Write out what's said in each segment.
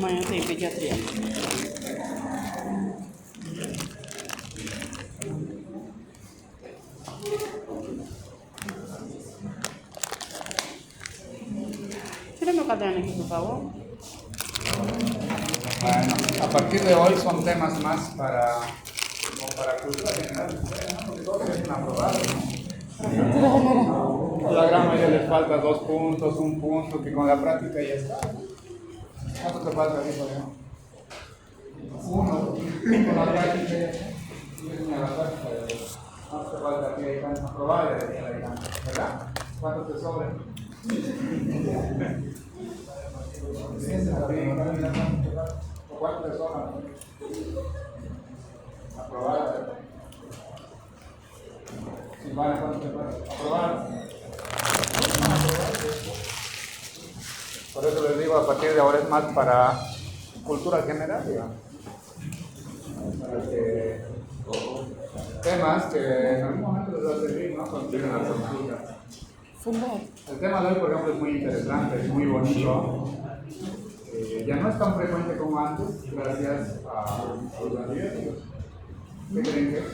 Mañana y pediatría. Tírame un caderno aquí, por favor. Bueno, a partir de hoy son temas más para cultura general, ¿no? Porque todos quieren aprobar, ¿no? A la gran mayoría les falta 2 puntos, 1 punto, que con la práctica ya está, ¿no? ¿Cuánto te falta, hijo? 1, con la práctica ya está. ¿Cuánto te falta aquí? Ahí van a aprobar, ¿verdad? ¿Cuánto te sobra? ¿Cuánto te sobra? Aprobar. Silvana, ¿cuánto te falta? Aprobar. Por eso les digo, a partir de ahora es más para cultura general, digamos. Para que temas que en algún momento les va a servir, ¿no? Cuando tienen la cultura. El tema de hoy, por ejemplo, es muy interesante, es muy bonito. Ya no es tan frecuente como antes, gracias a los antibióticos. ¿Qué creen que es?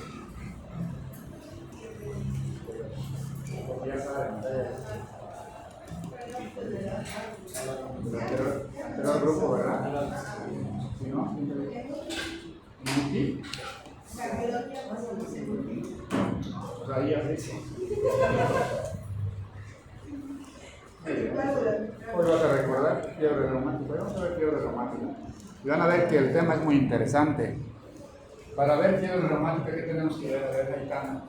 Porque ya saben. El anterior grupo, ¿verdad? ¿Sí, no? ¿Y? Pues ahí así. Hoy vas a recordar fiebre reumática. Vamos a ver fiebre reumática. Y van a ver que el tema es muy interesante. Para ver fiebre reumática, ¿qué tenemos que ver? A ver, Aitana.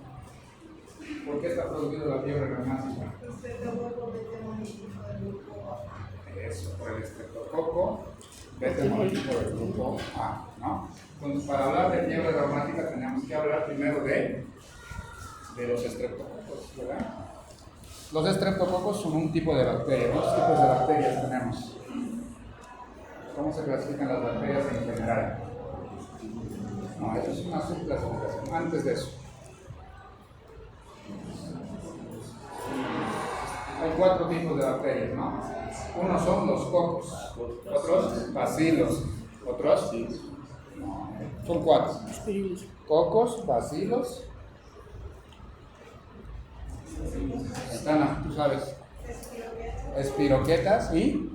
¿Por qué está produciendo la fiebre reumática? Eso, por el estreptococo beta hemolítico del grupo A, ¿no? Entonces, para hablar de fiebre reumática tenemos que hablar primero de los estreptococos, ¿verdad? Los estreptococos son un tipo de bacteria. ¿Cuántos tipos de bacterias tenemos? ¿Cómo se clasifican las bacterias en general? No, eso es una subclasificación. Antes de eso, hay 4 tipos de bacterias, ¿no? Unos son los cocos, otros bacilos, otros son 4. Cocos, bacilos. Estana, tú sabes. Espiroquetas y.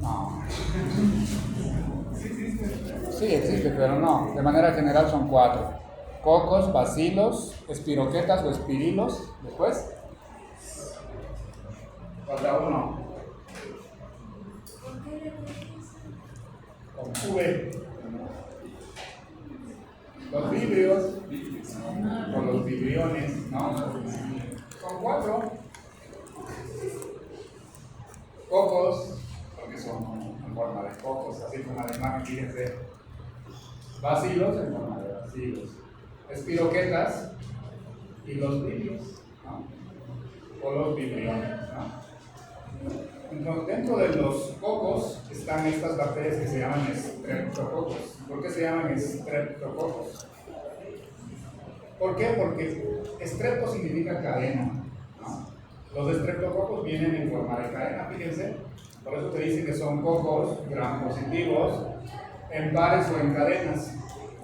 No. Sí existe, pero no. De manera general son 4. Cocos, bacilos, espiroquetas o espirilos. Después. Falta uno. Con V. Los vibrios. O los vibriones, ¿no? Son 4. Cocos, porque son en forma de cocos, así como la imagen, fíjense. Bacilos en forma de bacilos. Espiroquetas y los vibrios, ¿no? O los vibriones, ¿no? Entonces, dentro de los cocos están estas bacterias que se llaman estreptococos. ¿Por qué se llaman estreptococos? ¿Por qué? Porque estrepto significa cadena, ¿no? Los estreptococos vienen en forma de cadena, fíjense. Por eso te dicen que son cocos gram positivos en pares o en cadenas.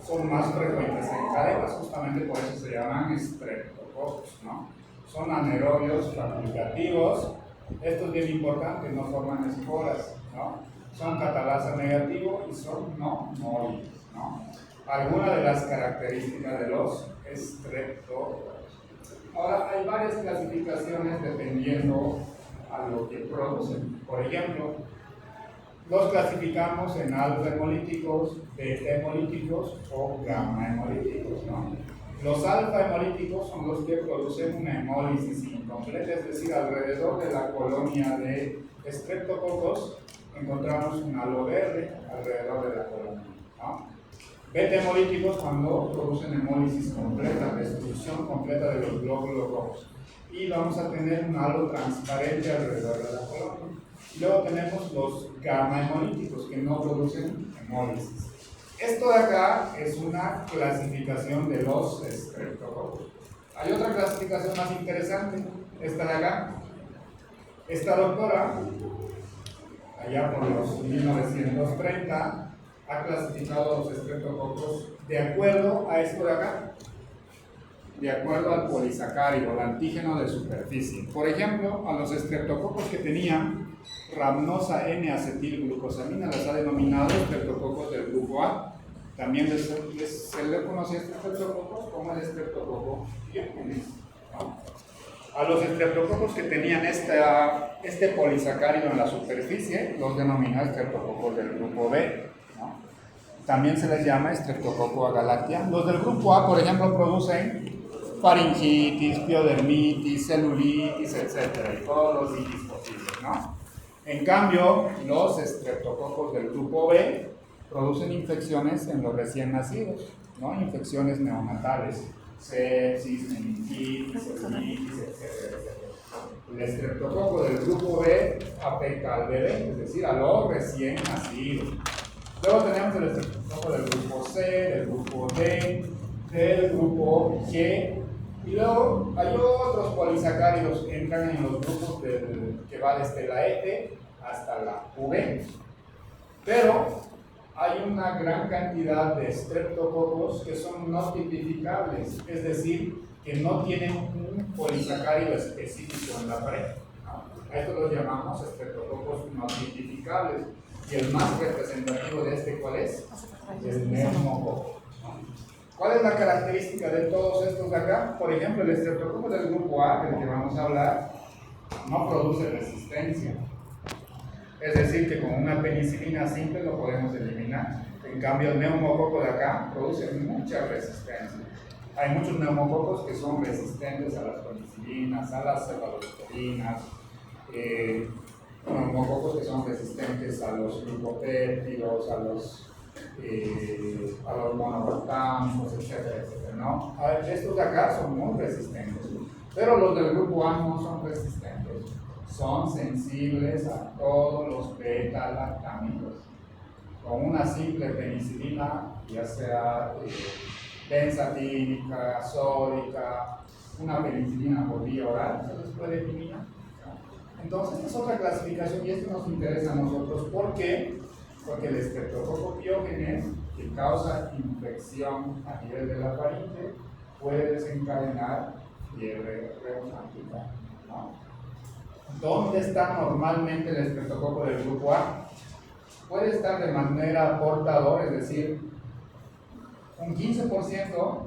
Son más frecuentes en cadenas, justamente por eso se llaman estreptococos, ¿no? Son anaerobios facultativos. Esto es bien importante, no forman esporas, ¿no? Son catalasa negativo y son no móviles, ¿no? Algunas de las características de los estreptococos. Ahora, hay varias clasificaciones dependiendo a lo que producen. Por ejemplo, los clasificamos en alfa hemolíticos, beta hemolíticos o gamma hemolíticos, ¿no? Los alfa hemolíticos son los que producen una hemólisis incompleta, es decir, alrededor de la colonia de estreptococos encontramos un halo verde alrededor de la colonia, ¿no? Beta hemolíticos cuando producen hemólisis completa, destrucción completa de los glóbulos rojos. Y vamos a tener un halo transparente alrededor de la colonia. Y luego tenemos los gamma hemolíticos que no producen hemólisis. Esto de acá es una clasificación de los estreptococos. Hay otra clasificación más interesante, esta de acá. Esta doctora allá por los 1930, ha clasificado los estreptococos de acuerdo a esto de acá, de acuerdo al polisacárido, el antígeno de superficie. Por ejemplo, a los estreptococos que tenían rhamnosa N-acetilglucosamina las ha denominado estreptococos del grupo A. También se le conoce a estos estreptococos como el estreptococo Diógenes, ¿no? A los estreptococos que tenían este polisacárido en la superficie los denomina estreptococos del grupo B, ¿no? También se les llama estreptococo agalactia. Los del grupo A, por ejemplo, producen faringitis, piodermitis, celulitis, etc. Y todos los itis posibles, ¿no? En cambio, los estreptococos del grupo B producen infecciones en los recién nacidos, ¿no? Infecciones neonatales, sepsis, meningitis, celulitis, etc. El estreptococo del grupo B afecta al bebé, es decir, a los recién nacidos. Luego tenemos el estreptococo del grupo C, del grupo D, del grupo G, y luego hay otros polisacáridos que entran en los grupos que va desde la F hasta la V. Pero hay una gran cantidad de estreptococos que son no tipificables, es decir, que no tienen un polisacárido específico en la pared, ¿no? A esto los llamamos estreptococos no tipificables. Y el más representativo de este, ¿cuál es? El neumococo, ¿no? ¿Cuál es la característica de todos estos de acá? Por ejemplo, el estreptococo del grupo A, del que vamos a hablar, no produce resistencia. Es decir, que con una penicilina simple lo podemos eliminar. En cambio, el neumococo de acá produce mucha resistencia. Hay muchos neumococos que son resistentes a las penicilinas, a las cefalosporinas, neumococos que son resistentes a los glucopéptidos, a los monoglutamatos, etcétera, etcétera, ¿no? Estos de acá son muy resistentes, pero los del grupo A no son resistentes, son sensibles a todos los beta-lactámicos. Con una simple penicilina, ya sea benzatínica, sódica, una penicilina por vía oral, se les puede eliminar. Entonces, esta es otra clasificación y esto nos interesa a nosotros. ¿Por qué? Porque el estreptococo Diógenes, que causa infección a nivel de la faringe, puede desencadenar fiebre reumática, ¿no? ¿Dónde está normalmente el estreptococo del grupo A? Puede estar de manera portador, es decir, un 15%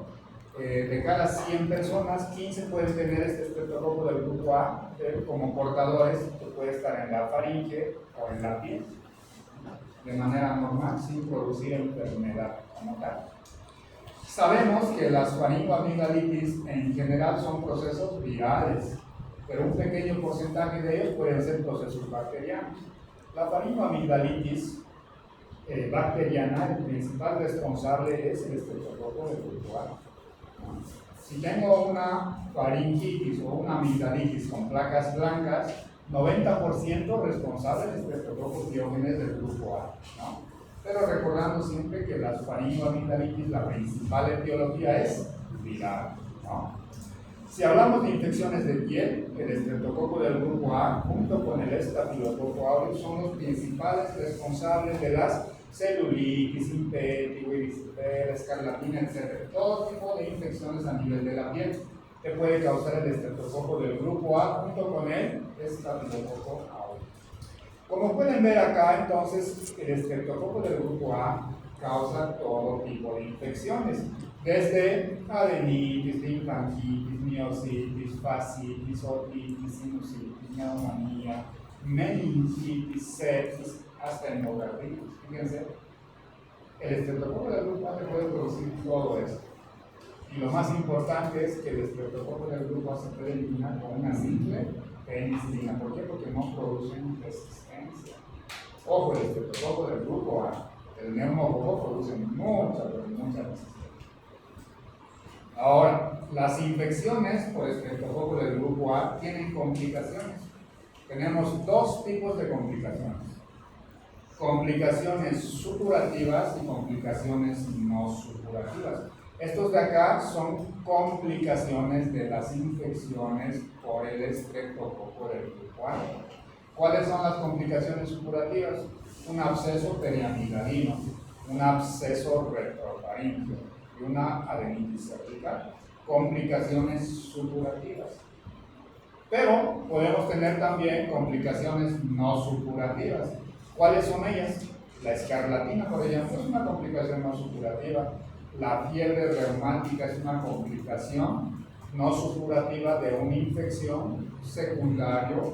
de cada 100 personas, 15 pueden tener este estreptococo del grupo A como portadores, que puede estar en la faringe o en la piel, de manera normal, sin producir enfermedad como tal. Sabemos que las faringoamigdalitis en general son procesos virales, pero un pequeño porcentaje de ellos pueden ser procesos bacterianos. La faringoamigdalitis bacteriana, el principal responsable es el estreptococo del grupo A. Si tengo una faringitis o una amigdalitis con placas blancas, 90% responsable del estreptococo Diógenes del grupo A, ¿no? Pero recordando siempre que las faringoamigdalitis, la principal etiología es viral, ¿no? Si hablamos de infecciones de piel, el estreptococo del grupo A, junto con el estafilococo aureus, son los principales responsables de las celulitis, impétigo, erisipela, escarlatina, etc. Todo tipo de infecciones a nivel de la piel que puede causar el estreptococo del grupo A junto con el estafilococo aureus. Como pueden ver acá, entonces, el estreptococo del grupo A causa todo tipo de infecciones, desde adenitis, linfangitis, miositis, fascitis, otitis, sinusitis, neumonía, meningitis, sepsis, hasta endocarditis. Fíjense, el estreptococo del grupo A puede producir todo esto. Y lo más importante es que el estreptococo del grupo A se puede eliminar con una simple penicilina. ¿Por qué? Porque no producen resistencia. Ojo, el estreptococo del grupo A, el neumococo producen mucha resistencia. Ahora, las infecciones por estreptococo del grupo A tienen complicaciones. Tenemos dos tipos de complicaciones. Complicaciones supurativas y complicaciones no supurativas. Estos de acá son complicaciones de las infecciones por el estreptococo del grupo A. ¿Cuáles son las complicaciones supurativas? Un absceso periamidalino, un absceso retrofaríngeo y una adenitis cervical. Complicaciones supurativas. Pero podemos tener también complicaciones no supurativas. ¿Cuáles son ellas? La escarlatina, por ejemplo, es una complicación no supurativa. La fiebre reumática es una complicación no supurativa de una infección secundario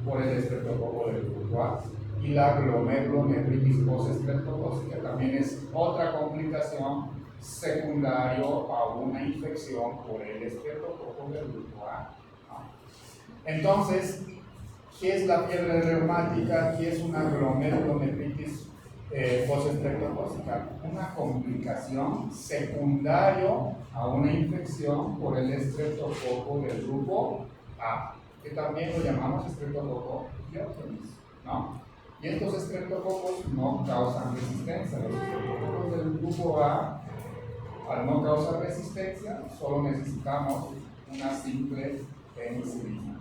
por el estreptococo del grupo A. Y la glomerulonefritis postestreptocócica también es otra complicación secundario a una infección por el estreptococo del grupo A. Entonces, ¿qué es la fiebre reumática? ¿Qué es una glomerulonefritis postestreptocócica? Una complicación secundario a una infección por el estreptococo del grupo A, que también lo llamamos estreptococo diógenes, ¿no? Y estos estreptococos no causan resistencia. Los estreptococos del grupo A, al no causar resistencia, solo necesitamos una simple penicilina.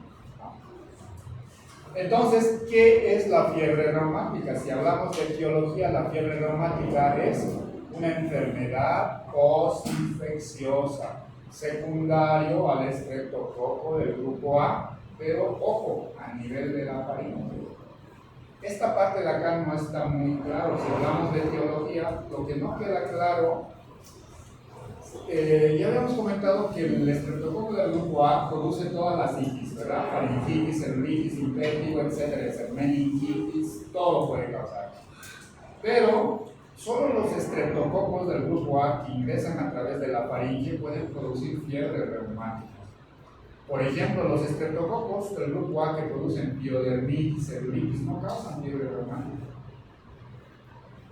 Entonces, ¿qué es la fiebre reumática? Si hablamos de etiología, la fiebre reumática es una enfermedad postinfecciosa secundario al estreptococo del grupo A, pero ojo, a nivel de la faringe. Esta parte de acá no está muy claro. Si hablamos de etiología, lo que no queda claro, ya habíamos comentado que el estreptococo del grupo A produce todas las itis, ¿verdad? Faringitis, celulitis, impétigo, etcétera, meningitis, todo puede causar. Pero solo los estreptococos del grupo A que ingresan a través de la faringe pueden producir fiebre reumática. Por ejemplo, los estreptococos del grupo A que producen piodermitis, celulitis, no causan fiebre reumática.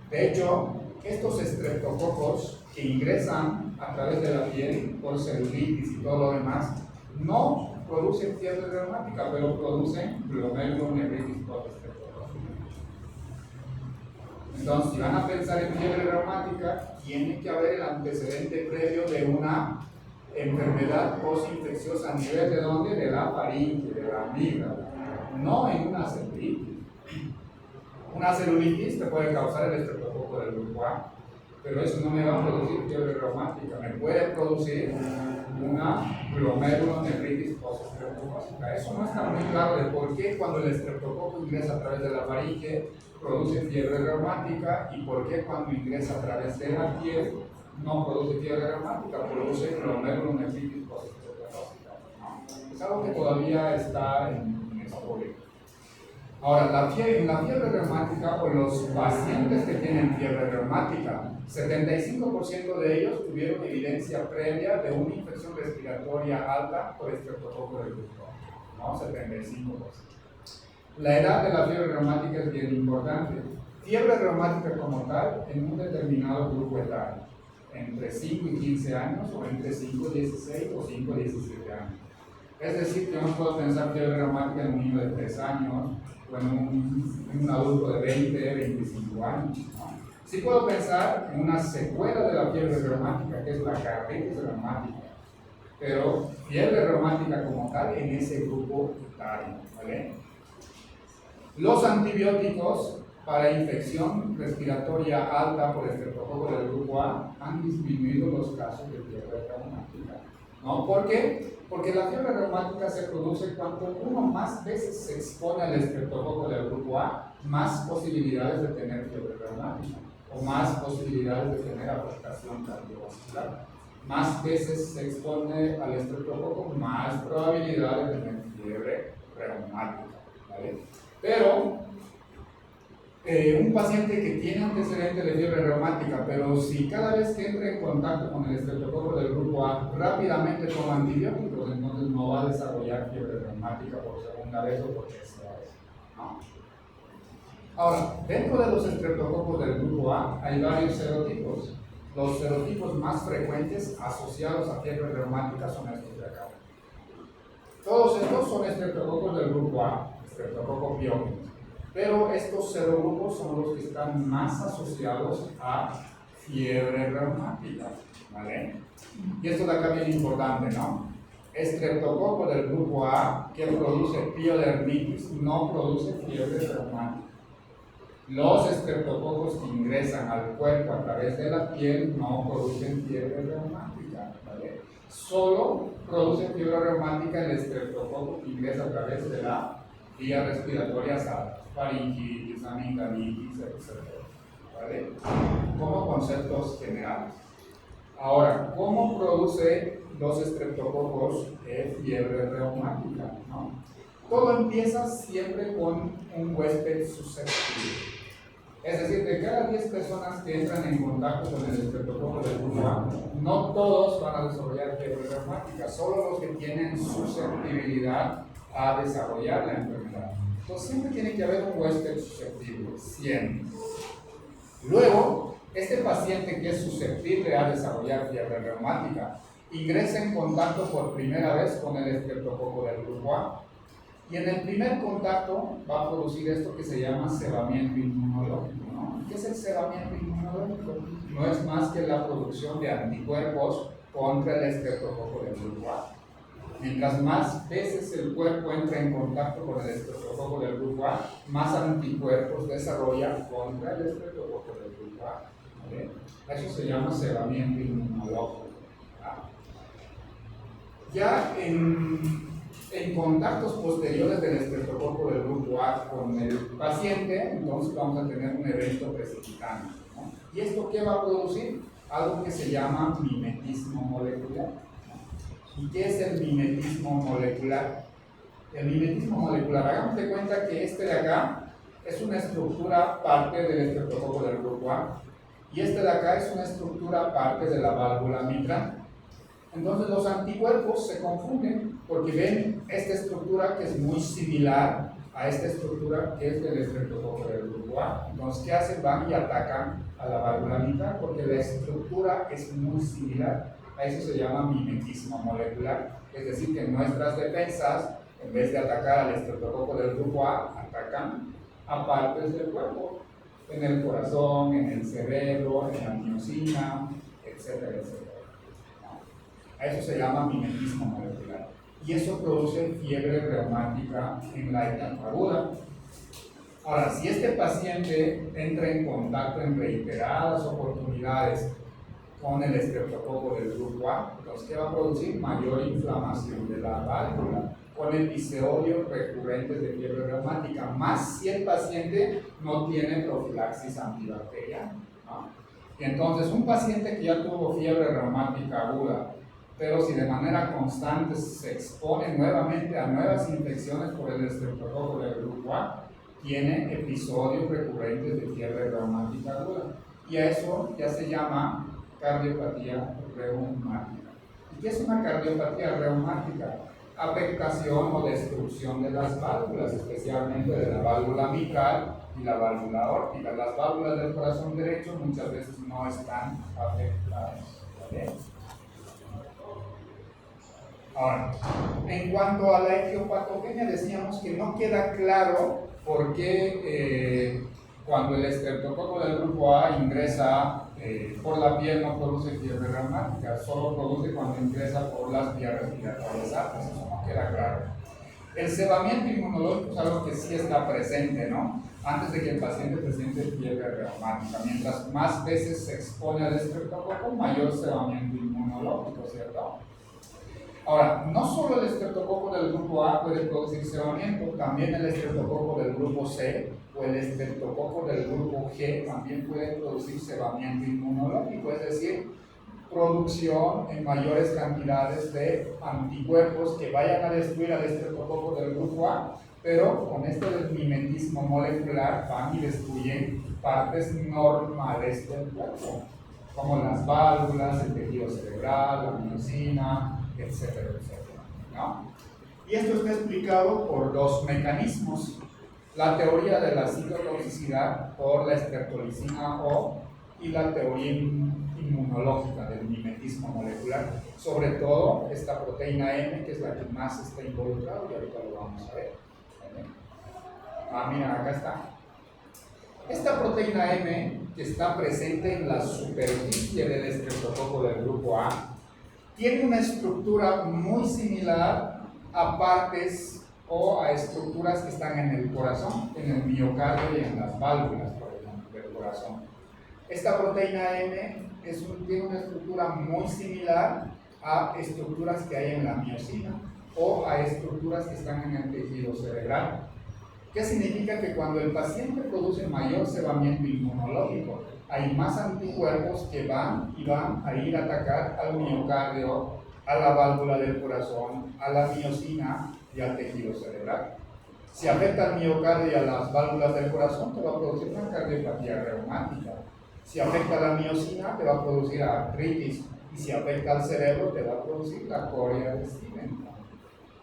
De hecho, estos estreptococos que ingresan a través de la piel por celulitis y todo lo demás, no producen fiebre reumática, pero producen glomerulonefritis postestreptocócica. Entonces, si van a pensar en fiebre reumática, tiene que haber el antecedente previo de una enfermedad postinfecciosa a nivel de ¿dónde? De la faringe, de la amígdala, no en una celulitis. Una celulitis te puede causar el estreptococo del grupo A, pero eso no me va a producir fiebre reumática, me puede producir una glomerulonefritis postestreptocócica. Eso no está muy claro de por qué cuando el estreptococo ingresa a través de la faringe produce fiebre reumática y por qué cuando ingresa a través de la piel no produce fiebre reumática, produce glomerulonefritis postestreptocócica. Es algo que todavía está en estudio. Ahora, en la fiebre reumática, o los pacientes que tienen fiebre reumática, 75% de ellos tuvieron evidencia previa de una infección respiratoria alta por estreptococo del grupo A, ¿no? 75%. La edad de la fiebre reumática es bien importante. Fiebre reumática como tal en un determinado grupo etario, entre 5 y 15 años, o entre 5 y 16 o 5 y 17 años. Es decir, yo no puedo pensar fiebre reumática en un niño de 3 años, o en un adulto de 20, 25 años. ¿No? Sí puedo pensar en una secuela de la fiebre reumática, que es la carditis reumática, pero fiebre reumática como tal en ese grupo etario, ¿vale? Los antibióticos para infección respiratoria alta por estreptococo del grupo A han disminuido los casos de fiebre reumática. ¿No? ¿Por qué? Porque la fiebre reumática se produce cuando uno más veces se expone al estreptococo del grupo A, más posibilidades de tener fiebre reumática o más posibilidades de tener afectación cardiovascular. Más veces se expone al estreptococo, más probabilidad de tener fiebre reumática, ¿vale? Pero un paciente que tiene antecedente de fiebre reumática, pero si cada vez que entra en contacto con el estreptococo del grupo A rápidamente toma antibióticos, entonces no va a desarrollar fiebre reumática por segunda vez o por tercera vez, ¿no? Ahora, dentro de los estreptococos del grupo A hay varios serotipos. Los serotipos más frecuentes asociados a fiebre reumática son estos de acá. Todos estos son estreptococos del grupo A, estreptococo biógenes. Pero estos serogrupos son los que están más asociados a fiebre reumática, ¿vale? Y esto de acá es bien importante, ¿no? estreptococo del grupo A, que produce piodermitis, no produce fiebre reumática. Los estreptococos que ingresan al cuerpo a través de la piel no producen fiebre reumática, ¿vale? Solo produce fiebre reumática el estreptococo que ingresa a través de la vía respiratoria alta, faringitis, amigdalitis, etc. ¿Vale? Como conceptos generales. Ahora, ¿cómo produce los estreptococos fiebre reumática? ¿No? Todo empieza siempre con un huésped susceptible. Es decir, de cada 10 personas que entran en contacto con el estreptococo del grupo A, no todos van a desarrollar fiebre reumática, solo los que tienen susceptibilidad a desarrollar la enfermedad. Entonces siempre tiene que haber un huésped susceptible, siempre. Luego, este paciente que es susceptible a desarrollar fiebre reumática ingresa en contacto por primera vez con el estreptococo del grupo A. Y en el primer contacto va a producir esto que se llama cebamiento inmunológico, ¿no? ¿Qué es el cebamiento inmunológico? No es más que la producción de anticuerpos contra el estreptococo del grupo A. Mientras más veces el cuerpo entra en contacto con el estreptococo del grupo A, más anticuerpos desarrolla contra el estreptococo del grupo A. ¿Vale? Eso se llama cebamiento inmunológico. Ya en contactos posteriores del estreptococo del grupo A con el paciente, entonces vamos a tener un evento precipitante, ¿no? ¿Y esto qué va a producir? Algo que se llama mimetismo molecular. ¿Y qué es el mimetismo molecular? El mimetismo molecular, hagamos de cuenta que este de acá es una estructura parte del estreptococo del grupo A y este de acá es una estructura parte de la válvula mitral. Entonces los anticuerpos se confunden porque ven esta estructura que es muy similar a esta estructura que es del estreptococo del grupo A. Entonces, ¿qué hacen? Van y atacan a la válvula mitral porque la estructura es muy similar. A eso se llama mimetismo molecular. Es decir, que nuestras defensas, en vez de atacar al estreptococo del grupo A, atacan a partes del cuerpo, en el corazón, en el cerebro, en la miocina, etcétera, etcétera. A eso se llama mimetismo molecular. Y eso produce fiebre reumática en la etapa aguda. Ahora, si este paciente entra en contacto en reiteradas oportunidades con el estreptococo del grupo A, entonces, ¿qué va a producir? Mayor inflamación de la válvula, con episodios recurrentes de fiebre reumática, más si el paciente no tiene profilaxis antibacteriana, ¿no? Y entonces, un paciente que ya tuvo fiebre reumática aguda, pero si de manera constante se expone nuevamente a nuevas infecciones por el estreptococo del grupo A, tiene episodios recurrentes de fiebre reumática aguda. Y a eso ya se llama cardiopatía reumática. ¿Y qué es una cardiopatía reumática? Afectación o destrucción de las válvulas, especialmente de la válvula mitral y la válvula aórtica. Las válvulas del corazón derecho muchas veces no están afectadas, ¿vale? Ahora, en cuanto a la etiopatogenia, decíamos que no queda claro por qué cuando el estreptococo del grupo A ingresa por la piel no produce fiebre reumática, solo produce cuando ingresa por las vías respiratorias altas, eso no queda claro. El cebamiento inmunológico es algo que sí está presente, ¿no? Antes de que el paciente presente fiebre reumática. Mientras más veces se expone al estreptococo, mayor cebamiento inmunológico, ¿cierto? Ahora, no solo el estreptococo del grupo A puede producir cebamiento, también el estreptococo del grupo C o el estreptococo del grupo G también puede producir cebamiento inmunológico, es decir, producción en mayores cantidades de anticuerpos que vayan a destruir al estreptococo del grupo A, pero con esto del mimetismo molecular van y destruyen partes normales del cuerpo, como las válvulas, el tejido cerebral, la miocina, etcétera, etcétera, ¿no? Y esto está explicado por dos mecanismos. La teoría de la citotoxicidad por la estreptolicina O y la teoría inmunológica del mimetismo molecular, sobre todo esta proteína M, que es la que más está involucrada, y ahorita lo vamos a ver. Mira, acá está. Esta proteína M, que está presente en la superficie del estreptococo del grupo A, tiene una estructura muy similar a partes o a estructuras que están en el corazón, en el miocardio y en las válvulas, por ejemplo, del corazón. Esta proteína M tiene una estructura muy similar a estructuras que hay en la miocina o a estructuras que están en el tejido cerebral. ¿Qué significa? Que cuando el paciente produce mayor cebamiento inmunológico, hay más anticuerpos que van a ir a atacar al miocardio, a la válvula del corazón, a la miocina y al tejido cerebral. Si afecta al miocardio y a las válvulas del corazón, te va a producir una cardiopatía reumática. Si afecta a la miocina, te va a producir artritis. Y si afecta al cerebro, te va a producir la corea de Stevens.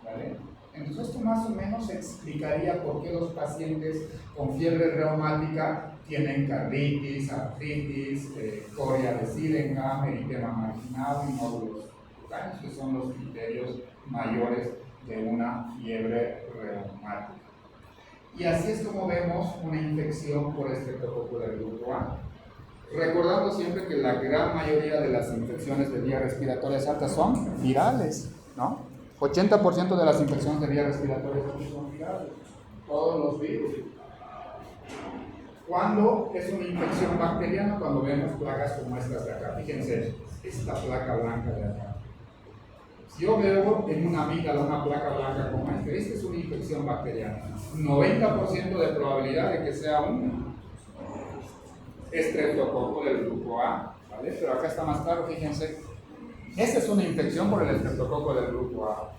¿Vale? Entonces esto más o menos explicaría por qué los pacientes con fiebre reumática tienen carditis, artritis, corea de Sydenham, eritema marginal y nódulos cutáneos, que son los criterios mayores de una fiebre reumática. Y así es como vemos una infección por estreptococo del grupo A. Recordando siempre que la gran mayoría de las infecciones de vías respiratorias altas son virales, ¿no? 80% de las infecciones de vías respiratorias son virales, todos los virus. ¿Cuándo es una infección bacteriana? Cuando vemos placas como estas de acá. Fíjense, esta placa blanca de acá. Si yo veo en una amígdala una placa blanca como esta es una infección bacteriana. 90% de probabilidad de que sea un estreptococo del grupo A, ¿vale? Pero acá está más claro, fíjense. Esta es una infección por el estreptococo del grupo A.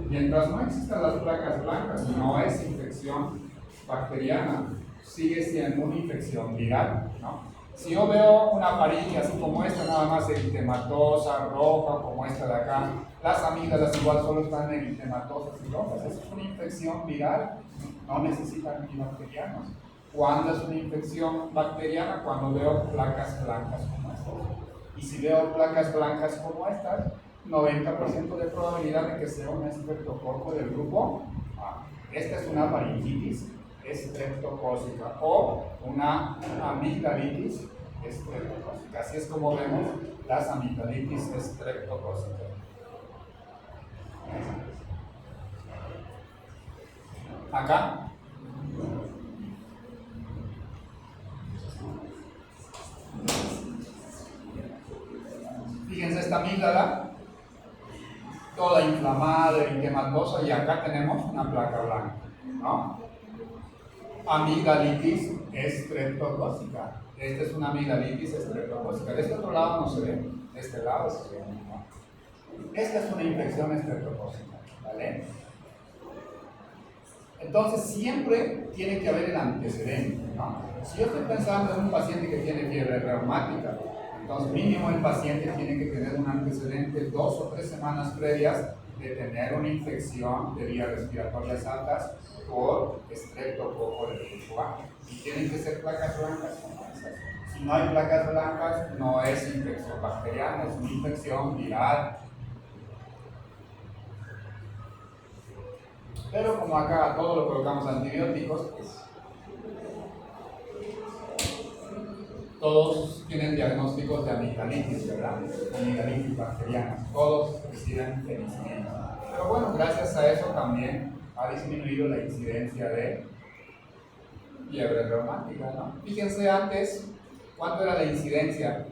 Mientras no existan las placas blancas, no es infección bacteriana, sigue siendo una infección viral, ¿no? Si yo veo una faringe así como esta, nada más eritematosa, roja, como esta de acá, las amígdalas igual solo están eritematosas y rojas, es una infección viral, no necesitan antibacterianos. ¿Cuándo es una infección bacteriana? Cuando veo placas blancas como estas. Y si veo placas blancas como estas, 90% de probabilidad de que sea un estreptococo del grupo A. Esta es una faringitis estreptocócica o una amigdalitis estreptocócica. Así es como vemos las amigdalitis estreptocócicas. Acá. Fíjense esta amígdala, toda inflamada, eritematosa, y acá tenemos una placa blanca, ¿no? Amigdalitis estreptocócica. Esta es una amigdalitis estreptocócica. De este otro lado no se ve, de este lado se ve, ¿no? Esta es una infección estreptocócica, ¿vale? Entonces siempre tiene que haber el antecedente, ¿no? Si yo estoy pensando en un paciente que tiene fiebre reumática, entonces mínimo el paciente tiene que tener un antecedente 2 o 3 semanas previas de tener una infección de vías respiratorias altas por estreptococo del grupo A. Y tienen que ser placas blancas como estas. Si no hay placas blancas, no es infección bacteriana, es una infección viral. Pero como acá todo lo colocamos antibióticos, pues todos tienen diagnósticos de amigdalitis, ¿verdad? Amigdalitis bacteriana, todos reciben penicilina. Pero bueno, gracias a eso también ha disminuido la incidencia de fiebre reumática, ¿no? Fíjense antes, ¿cuánto era la incidencia?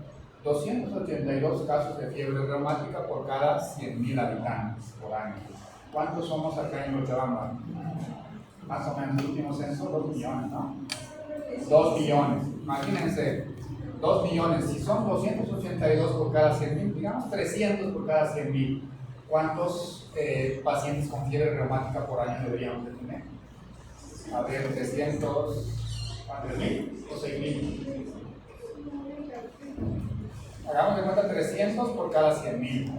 282 casos de fiebre reumática por cada 100.000 habitantes por año. ¿Cuántos somos acá en Cochabamba? Más o menos, el último censo, 2 millones, ¿no? 2 millones. Imagínense, 2 millones. Si son 282 por cada 100.000, digamos 300 por cada 100.000. ¿Cuántos pacientes con fiebre reumática por año deberíamos de tener? A ver, 300, ¿3.000 o 6.000? Hagamos de cuenta 300 por cada 100.000.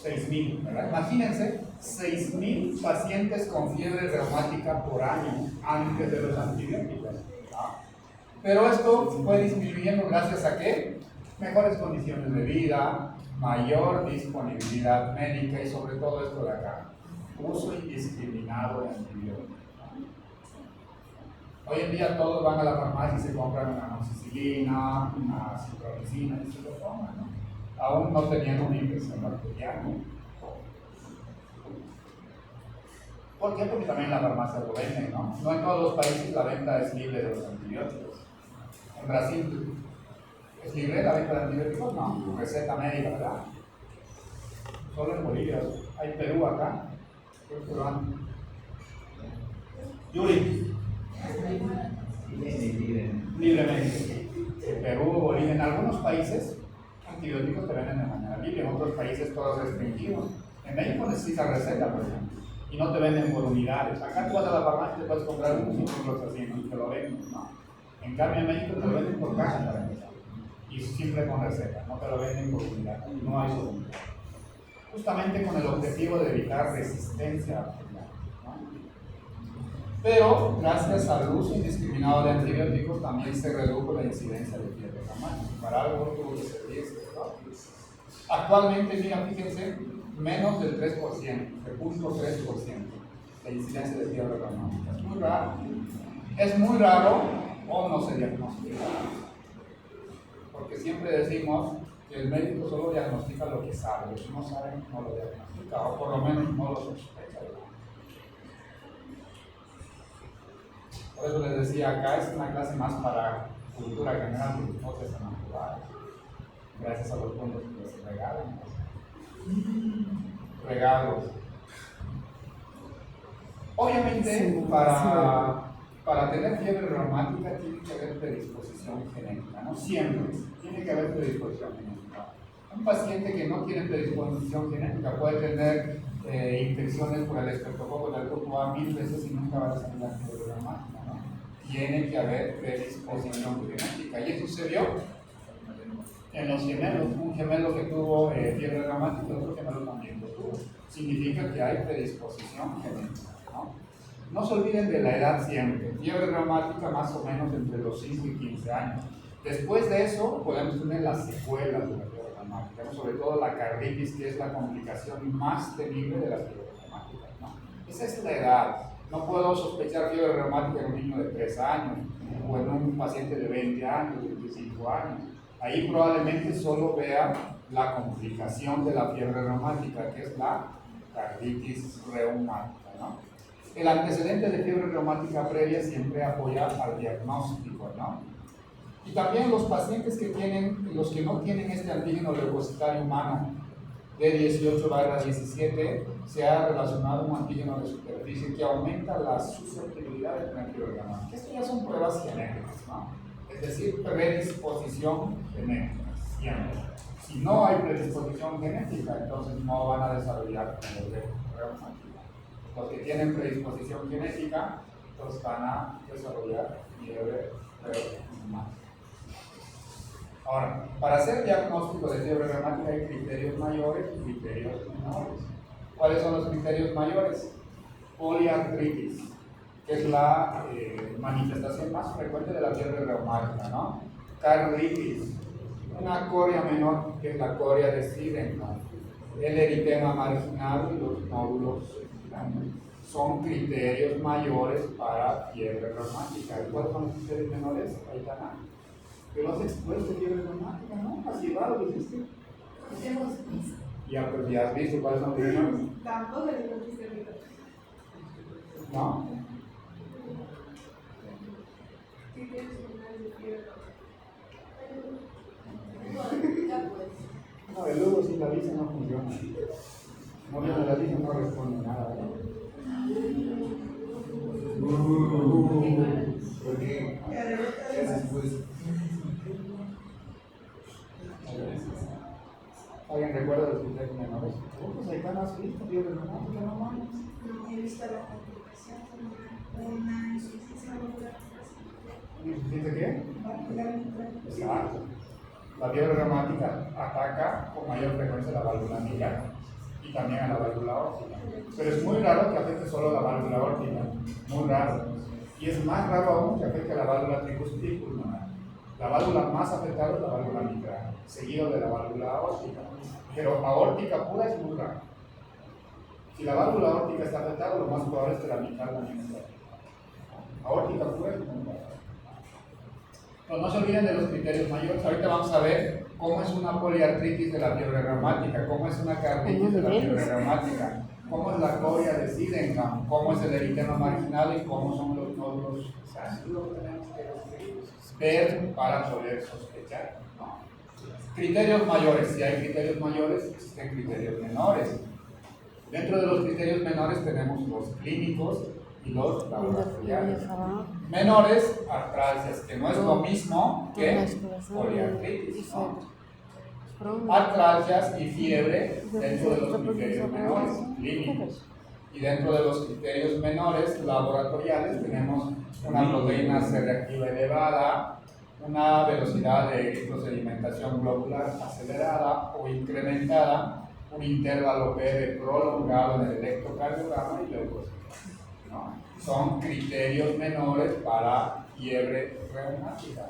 6.000, ¿verdad? Imagínense, 6.000 pacientes con fiebre reumática por año antes de los antibióticos. ¿No? Pero esto fue disminuyendo gracias a ¿qué? Mejores condiciones de vida, mayor disponibilidad médica y sobre todo esto de acá, uso indiscriminado de antibióticos. Hoy en día todos van a la farmacia y se compran una amoxicilina, una ciprofloxacina y se lo toman, ¿no? Aún no teniendo una infección bacteriana. ¿Por qué? Porque también la farmacia lo vende, ¿no? No en todos los países la venta es libre de los antibióticos. En Brasil, ¿es libre la venta de antibióticos? No, receta médica, ¿verdad? Solo en Bolivia. Hay Perú acá. Soy peruano. Yuri. Libremente. En Perú, Bolivia, en algunos países antibióticos te venden de manera libre, en otros países todos restringidos. En México necesitas receta, por ejemplo, y no te venden por unidades. Acá tú vas a la farmacia y te puedes comprar un ciprofloxacino y te lo venden, ¿no? En cambio en México te lo venden por caja para empezar. Y siempre con receta, no te lo venden por unidad, no hay segunda. Justamente con el objetivo de evitar resistencia bacteriana, ¿no? Pero gracias al uso indiscriminado de antibióticos también se redujo la incidencia de fiebre reumática. Para algo tuvo que servirse, ¿no? Actualmente, mira, fíjense, menos del 3%, de 0.3% la incidencia de fiebre reumática. Es muy raro. Es muy raro o no se diagnostica. Porque siempre decimos que el médico solo diagnostica lo que sabe, lo que no sabe no lo diagnostica, o por lo menos no lo sospecha. Por eso les decía, acá es una clase más para cultura general de hipótesis naturales, gracias a los fondos que se regalan. Regalos. Obviamente, para tener fiebre reumática tiene que haber predisposición genética, no siempre, tiene que haber predisposición genética. Un paciente que no tiene predisposición genética puede tener infecciones por el estreptococo del grupo A 1000 veces y nunca va a desarrollar fiebre reumática, ¿no? Tiene que haber predisposición genética. Y eso se vio en los gemelos. Un gemelo que tuvo fiebre reumática, otro gemelo también lo tuvo. Significa que hay predisposición genética, ¿no? No se olviden de la edad siempre. Fiebre reumática más o menos entre los 5 y 15 años. Después de eso podemos tener las secuelas de la fiebre reumática, ¿no? Sobre todo la carditis, que es la complicación más temible de las fiebres reumáticas, ¿no? Esa es la edad. No puedo sospechar fiebre reumática en un niño de 3 años o en un paciente de 20 años, 25 años. Ahí probablemente solo vea la complicación de la fiebre reumática, que es la carditis reumática, ¿no? El antecedente de fiebre reumática previa siempre apoya al diagnóstico, ¿no? Y también los pacientes que tienen, los que no tienen este antígeno leucocitario humano de 18/17, se ha relacionado un antígeno de superficie que aumenta la susceptibilidad de tener fiebre reumática. Esto ya son pruebas genéticas, ¿no? Es decir, predisposición genética, siempre. Si no hay predisposición genética, entonces no van a desarrollar fiebre reumática. Los que tienen predisposición genética, entonces van a desarrollar fiebre reumática. Ahora, para hacer diagnóstico de fiebre reumática hay criterios mayores y criterios menores. ¿Cuáles son los criterios mayores? Poliartritis, que es la manifestación más frecuente de la fiebre reumática, ¿no? Carditis, una coria menor, que es la coria de Siebenthal, el eritema marginal y los nódulos son criterios mayores para fiebre reumática. ¿Cuáles son los criterios menores? Ahí están. Que no se expueste fiebre reumática, ¿no? Así raro, dijiste. Ya, pues ya has visto cuáles son los criterios. Tampoco le digo que se rico. ¿No? Sí, tienes un de fiebre. No, el luego sin la visa no funciona. No viene la visa, no responde nada, ¿verdad? ¿Por qué? ¿Qué haces pues? ¿Alguien recuerda los criterios menores? Pues ahí están las listas, fiebre reumática, no mames. No, he visto la complicación como una insuficiencia auricular. ¿Insuficiencia qué? Exacto. La fiebre reumática ataca con mayor frecuencia la válvula miliar y también a la válvula aórtica. Pero es muy raro que afecte solo la válvula aórtica, muy raro. Y es más raro aún que afecte la válvula tricuspid pulmonar. La válvula más afectada es la válvula mitral, seguido de la válvula aórtica. Pero aórtica pura es muy raro. Si la válvula aórtica está afectada, lo más probable es que la mitral también esté afectada. Aórtica pura es muy baja. Pero no se olviden de los criterios mayores. Ahorita vamos a ver cómo es una poliartritis de la fiebre reumática, cómo es una carditis de la fiebre reumática, cómo es la coria de Sydenham, cómo es el eritema marginal y cómo son los nódulos sanguíneos que tenemos que ver para poder sospechar. ¿No? Criterios mayores. Si hay criterios mayores, existen criterios menores. Dentro de los criterios menores tenemos los clínicos y los laboratoriales. Menores, artralgias, que no es lo mismo que poliartritis, ¿no? Artralgias y fiebre dentro de los criterios menores, clínicos. Y dentro de los criterios menores, laboratoriales, tenemos una proteína C reactiva elevada, una velocidad de eritrosedimentación globular acelerada o incrementada, un intervalo PV prolongado en el electrocardiograma y leucocitosis, ¿no? Son criterios menores para fiebre reumática.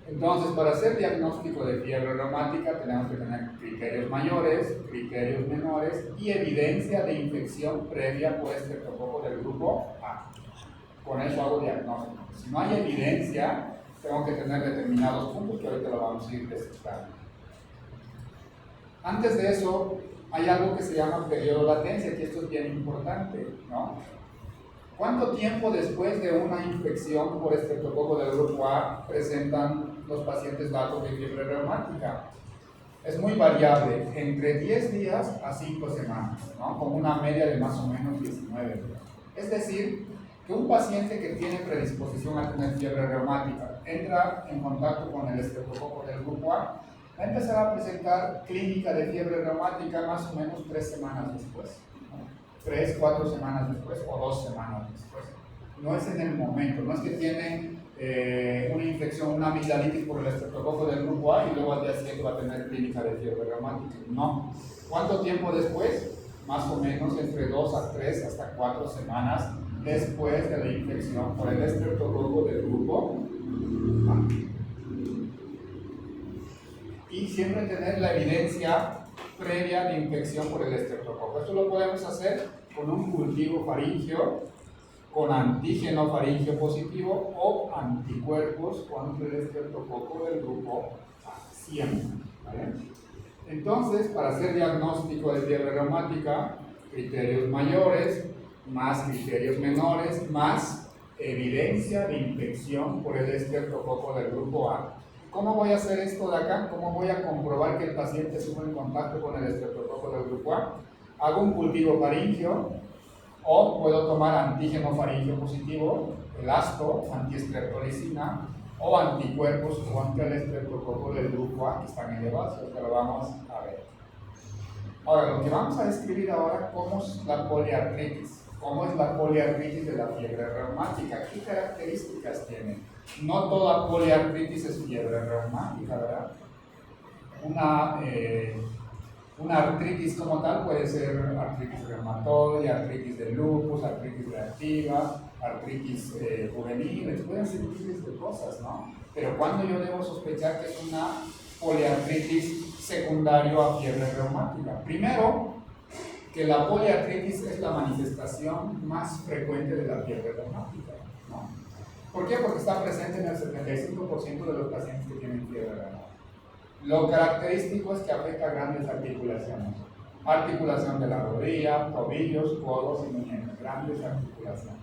Entonces, para hacer diagnóstico de fiebre reumática tenemos que tener criterios mayores, criterios menores y evidencia de infección previa por estreptococo del grupo A. Con eso hago diagnóstico. Si no hay evidencia, tengo que tener determinados puntos que ahorita lo vamos a ir descifrando. Antes de eso, hay algo que se llama periodo de latencia, que esto es bien importante, ¿no? ¿Cuánto tiempo después de una infección por estreptococo del grupo A presentan los pacientes datos de fiebre reumática? Es muy variable, entre 10 días a 5 semanas, ¿no? Con una media de más o menos 19 días. Es decir, que un paciente que tiene predisposición a tener fiebre reumática entra en contacto con el estreptococo del grupo A, va a empezar a presentar clínica de fiebre reumática más o menos 3 semanas después, ¿no? 3, 4 semanas después o 2 semanas después. No es en el momento, no es que tiene una infección, una amigdalitis por el estreptococo del grupo A y luego al día siguiente va a tener clínica de fiebre reumática. No. ¿Cuánto tiempo después? Más o menos entre 2 a 3 hasta 4 semanas después de la infección por el estreptococo del grupo A. Y siempre tener la evidencia previa de infección por el estreptococo. Esto lo podemos hacer con un cultivo faríngeo, con antígeno faríngeo positivo o anticuerpos contra el estreptococo del grupo A, siempre, ¿vale? Entonces, para hacer diagnóstico de fiebre reumática, criterios mayores, más criterios menores, más evidencia de infección por el estreptococo del grupo A. ¿Cómo voy a hacer esto de acá? ¿Cómo voy a comprobar que el paciente estuvo en contacto con el estreptococo del grupo A? Hago un cultivo faríngeo o puedo tomar antígeno faríngeo positivo, el ASTO, antiestreptolicina o anticuerpos contra el estreptococo del grupo A que están elevados, que lo vamos a ver. Ahora, lo que vamos a describir ahora, ¿cómo es la poliartritis? ¿Cómo es la poliartritis de la fiebre reumática? ¿Qué características tiene? No toda poliartritis es fiebre reumática, ¿verdad? Una artritis como tal puede ser artritis reumatoide, artritis de lupus, artritis reactiva, artritis juvenil, pueden ser miles de cosas, ¿no? Pero ¿cuándo yo debo sospechar que es una poliartritis secundario a fiebre reumática? Primero, que la poliartritis es la manifestación más frecuente de la fiebre reumática, ¿no? ¿Por qué? Porque está presente en el 75% de los pacientes que tienen fiebre reumática. Lo característico es que afecta a grandes articulaciones. Articulación de la rodilla, tobillos, codos y muñecas, grandes articulaciones.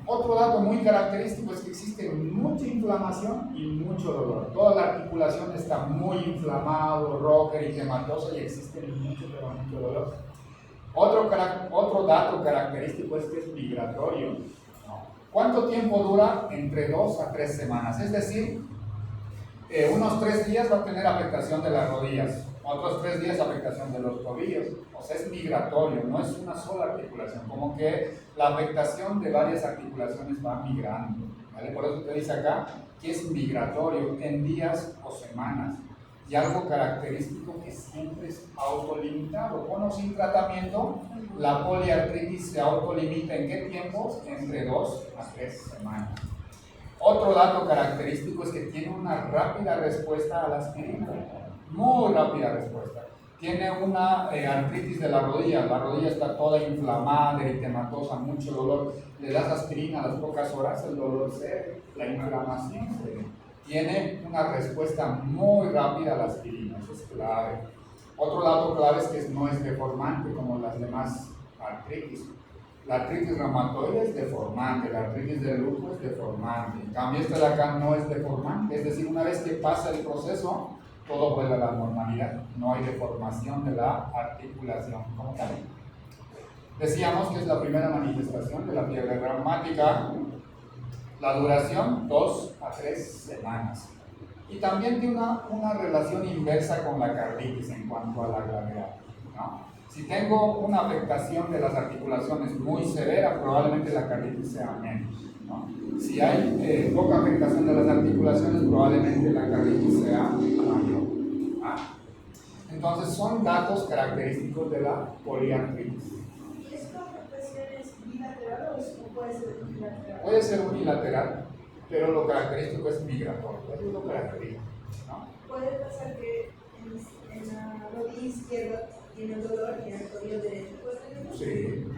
Otro dato muy característico es que existe mucha inflamación y mucho dolor. Toda la articulación está muy inflamado, rojo, eritematoso y existe mucho, pero mucho dolor. Otro dato característico es que es migratorio. ¿Cuánto tiempo dura? Entre 2 a 3 semanas. Es decir, unos 3 días va a tener afectación de las rodillas, otros 3 días afectación de los tobillos. O sea, es migratorio, no es una sola articulación, como que la afectación de varias articulaciones va migrando, ¿vale? Por eso te dice acá que es migratorio en días o semanas. Y algo característico que siempre es autolimitado. Con o sin tratamiento, la poliartritis se autolimita ¿en qué tiempos? Entre 2 a 3 semanas. Otro dato característico es que tiene una rápida respuesta a la aspirina, muy rápida respuesta. tiene una artritis de la rodilla está toda inflamada, eritematosa, mucho dolor, le das aspirina a las pocas horas, el dolor cede, la inflamación cede. Tiene una respuesta muy rápida a la aspirina, eso es clave. Otro dato clave es que no es deformante como las demás artritis. La artritis reumatoide es deformante, la artritis del lupus es deformante. En cambio, esta de acá no es deformante, es decir, una vez que pasa el proceso, todo vuelve a la normalidad, no hay deformación de la articulación como tal. Decíamos que es la primera manifestación de la fiebre reumática, la duración 2 a 3 semanas. Y también tiene una relación inversa con la carditis en cuanto a la gravedad, ¿no? Si tengo una afectación de las articulaciones muy severa, probablemente la carditis sea menos, ¿no? Si hay poca afectación de las articulaciones, probablemente la carditis sea mayor. Entonces son datos característicos de la poliartritis. ¿Y esta afectación es bilateral o puede ser unilateral? Puede ser unilateral, pero lo característico es migratorio, eso es lo característico, ¿no? Puede pasar que en la rodilla izquierda tiene dolor y en el tobillo derecho puede tener. Sí,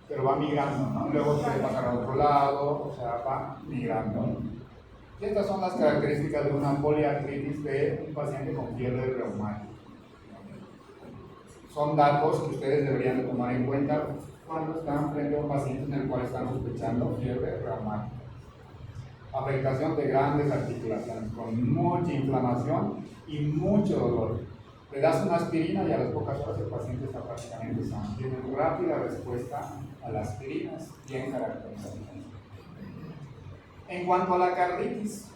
pero va migrando, ¿no? Luego puede pasar a otro lado, o sea, va migrando. Y estas son las características de una poliartritis de un paciente con fiebre reumática. Son datos que ustedes deberían de tomar en cuenta cuando están frente a un paciente en el cual están sospechando fiebre reumática. Afectación de grandes articulaciones, con mucha inflamación y mucho dolor. Le das una aspirina y a las pocas horas el paciente está prácticamente sano. Tiene rápida respuesta a las aspirinas, bien caracterizada. En cuanto a la carditis,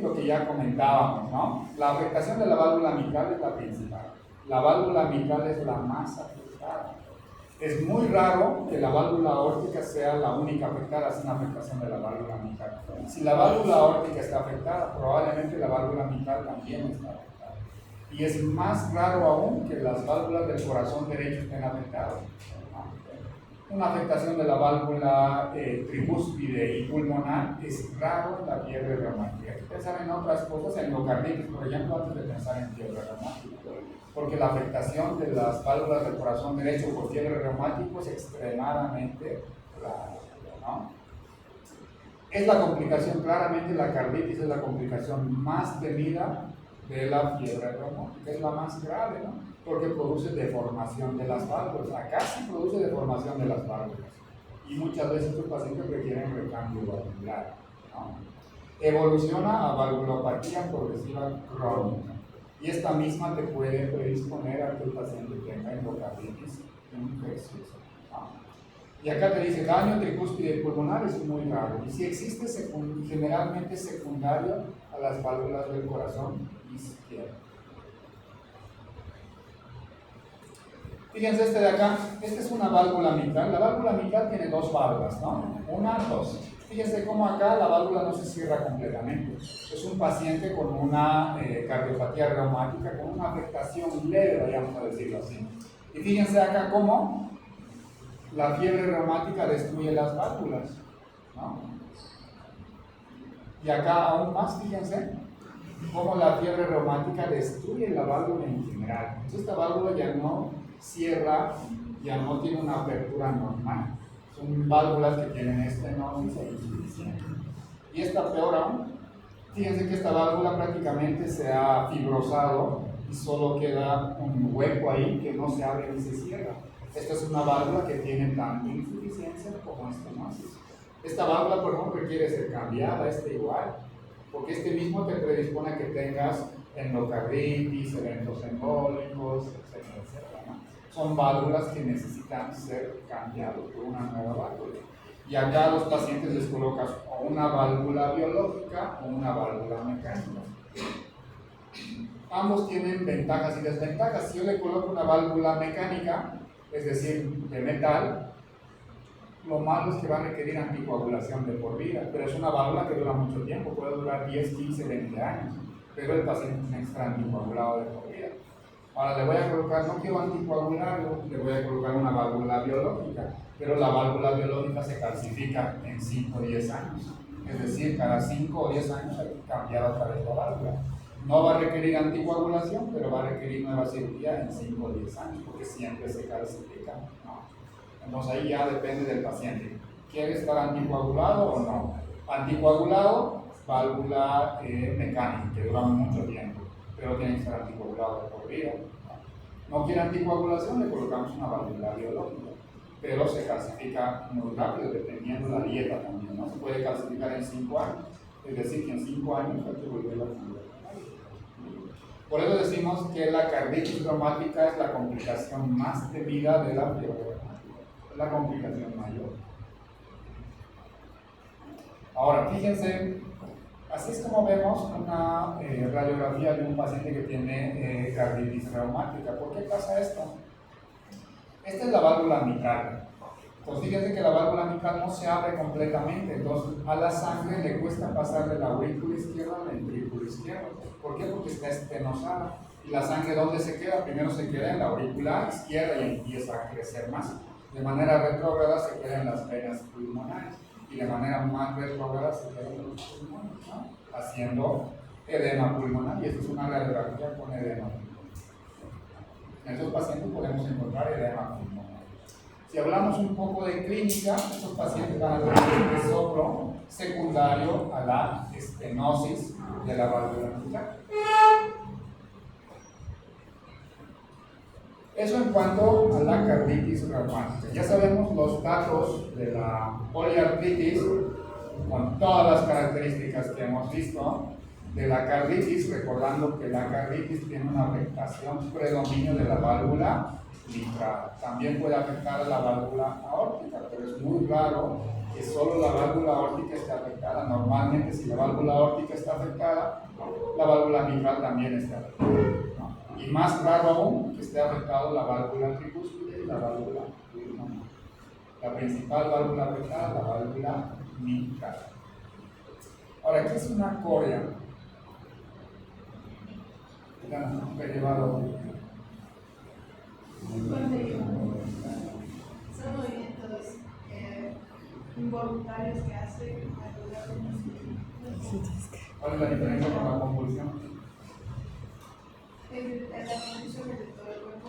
lo que ya comentábamos, ¿no? La afectación de la válvula mitral es la principal. La válvula mitral es la más afectada. Es muy raro que la válvula aórtica sea la única afectada sin afectación de la válvula mitral. Si la válvula aórtica está afectada, probablemente la válvula mitral también está afectada. Y es más raro aún que las válvulas del corazón derecho estén afectadas. Una afectación de la válvula tricúspide y pulmonar es raro en la fiebre reumática. Hay que pensar en otras cosas, en endocarditis, por ejemplo, antes de pensar en fiebre reumática. Porque la afectación de las válvulas del corazón derecho por fiebre reumática es extremadamente rara, ¿no? Es la complicación, claramente la carditis es la complicación más temida de la fiebre reumática, es la más grave, ¿no? Porque produce deformación de las válvulas. Acá sí produce deformación de las válvulas. Y muchas veces los pacientes requieren recambio valvular, ¿no? Evoluciona a valvulopatía progresiva crónica. Y esta misma te puede predisponer a que el paciente tenga endocarditis infecciosa, ¿no? Y acá te dice daño tricúspide y pulmonar es muy raro. Y si existe, generalmente secundario a las válvulas del corazón izquierdo. Fíjense este de acá, esta es una válvula mitral. La válvula mitral tiene dos válvulas, ¿no? Una, dos. Fíjense cómo acá la válvula no se cierra completamente. Es un paciente con una cardiopatía reumática, con una afectación leve, vamos a decirlo así. Y fíjense acá cómo la fiebre reumática destruye las válvulas, ¿no? Y acá aún más, fíjense cómo la fiebre reumática destruye la válvula en general. Entonces esta válvula ya no cierra, ya no tiene una apertura normal. Son válvulas que tienen estenosis e insuficiencia. Y esta peor aún, fíjense que esta válvula prácticamente se ha fibrosado y solo queda un hueco ahí que no se abre ni se cierra. Esta es una válvula que tiene tanto insuficiencia como estenosis. Esta válvula, por ejemplo, requiere ser cambiada, igual, porque este mismo te predispone a que tengas endocarditis, eventos embólicos, etcétera, ¿no? Son válvulas que necesitan ser cambiadas por una nueva válvula. Y acá a los pacientes les colocas o una válvula biológica o una válvula mecánica. Ambos tienen ventajas y desventajas. Si yo le coloco una válvula mecánica, es decir, de metal, lo malo es que va a requerir anticoagulación de por vida, pero es una válvula que dura mucho tiempo, puede durar 10, 15, 20 años, pero el paciente tiene que estar anticoagulado de por vida. Ahora le voy a colocar, no quiero anticoagularlo, le voy a colocar una válvula biológica, pero la válvula biológica se calcifica en 5 o 10 años, es decir, cada 5 o 10 años hay que cambiar otra vez la válvula. No va a requerir anticoagulación, pero va a requerir nueva cirugía en 5 o 10 años, porque siempre se calcifica, ¿no? Entonces ahí ya depende del paciente. ¿Quiere estar anticoagulado o no? Anticoagulado, válvula mecánica, que dura mucho tiempo, pero tiene que estar anticoagulado de por vida. No quiere anticoagulación, le colocamos una válvula biológica, pero se calcifica muy rápido, dependiendo de la dieta también, ¿no? Se puede calcificar en 5 años, es decir, que en 5 años hay que volver a cambiar. Por eso decimos que la carditis reumática es la complicación más temida de la fiebre reumática, es la complicación mayor. Ahora, fíjense, así es como vemos una radiografía de un paciente que tiene carditis reumática. ¿Por qué pasa esto? Esta es la válvula mitral. Entonces, fíjense que la válvula mitral no se abre completamente, entonces a la sangre le cuesta pasar de la aurícula izquierda al ventrículo izquierdo. ¿Por qué? Porque está estenosada. ¿Y la sangre dónde se queda? Primero se queda en la aurícula izquierda y empieza a crecer más. De manera retrógrada se queda en las venas pulmonares y de manera más retrógrada se queda en los pulmones, ¿no? Haciendo edema pulmonar, y esto es una radiografía con edema pulmonar. En estos pacientes podemos encontrar edema pulmonar. Si hablamos un poco de clínica, estos pacientes van a tener un soplo secundario a la estenosis de la válvula mitral. Eso en cuanto a la carditis reumática. Ya sabemos los datos de la poliartritis, con todas las características que hemos visto, de la carditis, recordando que la carditis tiene una afectación predominio de la válvula mitral. También puede afectar a la válvula aórtica, pero es muy raro que solo la válvula aórtica esté afectada. Normalmente, si la válvula aórtica está afectada, la válvula mitral también está afectada, ¿no? Y más raro aún que esté afectada la válvula tricúspide y la válvula pulmonar. La principal válvula afectada, la válvula mitral. Ahora, ¿qué es una corea? Que he llevado. Son movimientos involuntarios que hace ¿Cuál es la diferencia con la convulsión? la confusión de todo el cuerpo.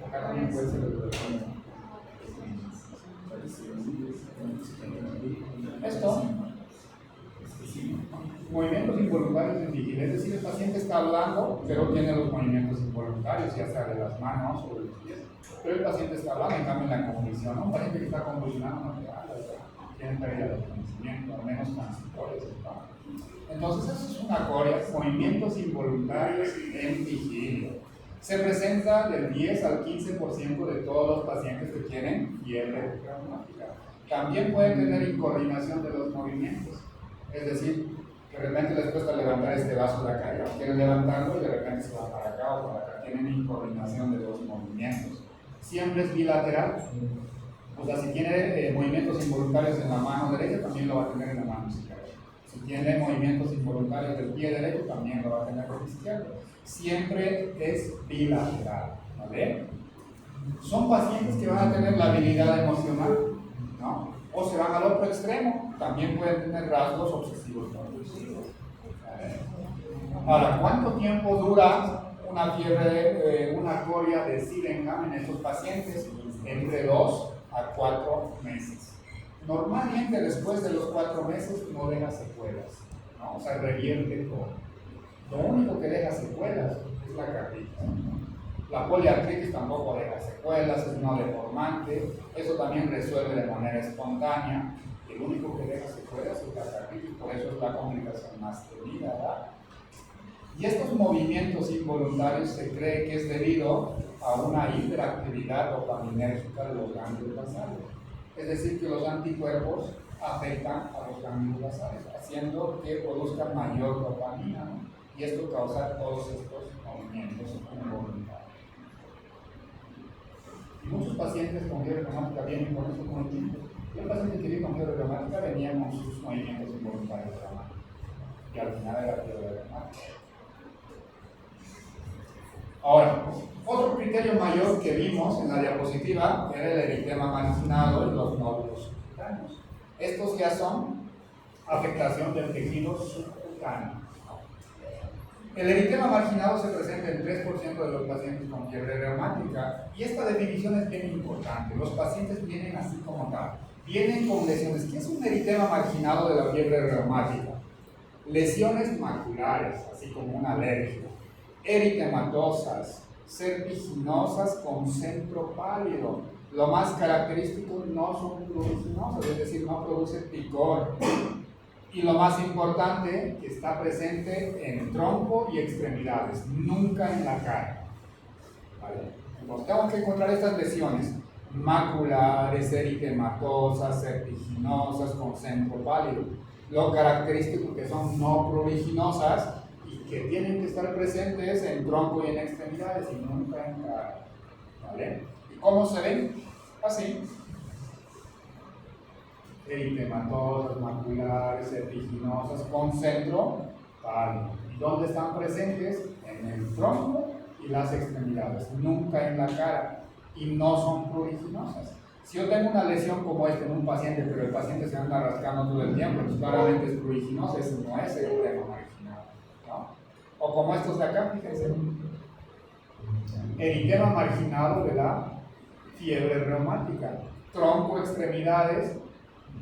Acá también puede ser el cuerpo. Esto, movimientos involuntarios en vigilia, es decir, el paciente está hablando, pero tiene los movimientos involuntarios, ya sea de las manos o de los pies. Pero el paciente está hablando, en cambio en la convulsión, ¿no? Un paciente que está convulsionando no te habla, tiene pérdida de conocimiento, al menos transitorios, ¿no? Entonces, eso es una corea, movimientos involuntarios en vigilia. Se presenta del 10 al 15% de todos los pacientes que tienen fiebre reumática. También pueden tener incoordinación de los movimientos, es decir, que de repente les cuesta levantar este vaso de acá, y quieren levantarlo y de repente se va para acá o para acá. Tienen incoordinación de los movimientos. Siempre es bilateral. O sea, si tiene movimientos involuntarios en la mano derecha, también lo va a tener en la mano izquierda. Si tiene movimientos involuntarios del pie derecho, también lo va a tener con el izquierdo. Siempre es bilateral, ¿vale? Son pacientes que van a tener la habilidad emocional, ¿no? O se van al otro extremo, también pueden tener rasgos obsesivos compulsivos. Ahora, ¿cuánto tiempo dura una fiebre, una coria de Sydenham en estos pacientes? Entre 2 a 4 meses. Normalmente después de los 4 meses no deja secuelas, ¿no? O sea, revierte todo. Lo único que deja secuelas es la carditis. La poliartritis tampoco deja secuelas, es no deformante, eso también resuelve de manera espontánea. El único que deja secuelas es la carditis, por eso es la complicación más temida, ¿verdad? Y estos movimientos involuntarios se cree que es debido a una hiperactividad dopaminérgica de los ganglios basales. Es decir, que los anticuerpos afectan a los ganglios basales, haciendo que produzcan mayor dopamina, ¿no? Y esto causa todos estos movimientos involuntarios. Y muchos pacientes con fiebre reumática vienen con estos movimientos. Y el paciente que viene con fiebre reumática venía con sus movimientos involuntarios de la mano. Y al final era fiebre reumática. Ahora, otro criterio mayor que vimos en la diapositiva era el eritema marginado y los nódulos subcutáneos. Estos ya son afectación del tejido subcutáneo. El eritema marginado se presenta en 3% de los pacientes con fiebre reumática y esta definición es bien importante. Los pacientes vienen así como tal, vienen con lesiones. ¿Qué es un eritema marginado de la fiebre reumática? Lesiones maculares, así como una alergia, eritematosas, serpiginosas con centro pálido. Lo más característico, no son pruriginosas, es decir, no produce picor. Y lo más importante, que está presente en tronco y extremidades, nunca en la cara. ¿Vale? Entonces tengo que encontrar estas lesiones maculares, eritematosas, serpiginosas con centro pálido. Lo característico que son no pruriginosas y que tienen que estar presentes en tronco y en extremidades y nunca en cara. ¿Vale? ¿Y cómo se ven? Así. Eritematosas, maculares, serpiginosas con centro pálido. ¿Y dónde están presentes? En el tronco y las extremidades, nunca en la cara, y no son pruriginosas. Si yo tengo una lesión como esta en un paciente, pero el paciente se anda rascando todo el tiempo, pues claramente es pruriginosa, ese no es eritema marginado, ¿no? O como estos de acá, fíjense, eritema marginado de la fiebre reumática, tronco, extremidades,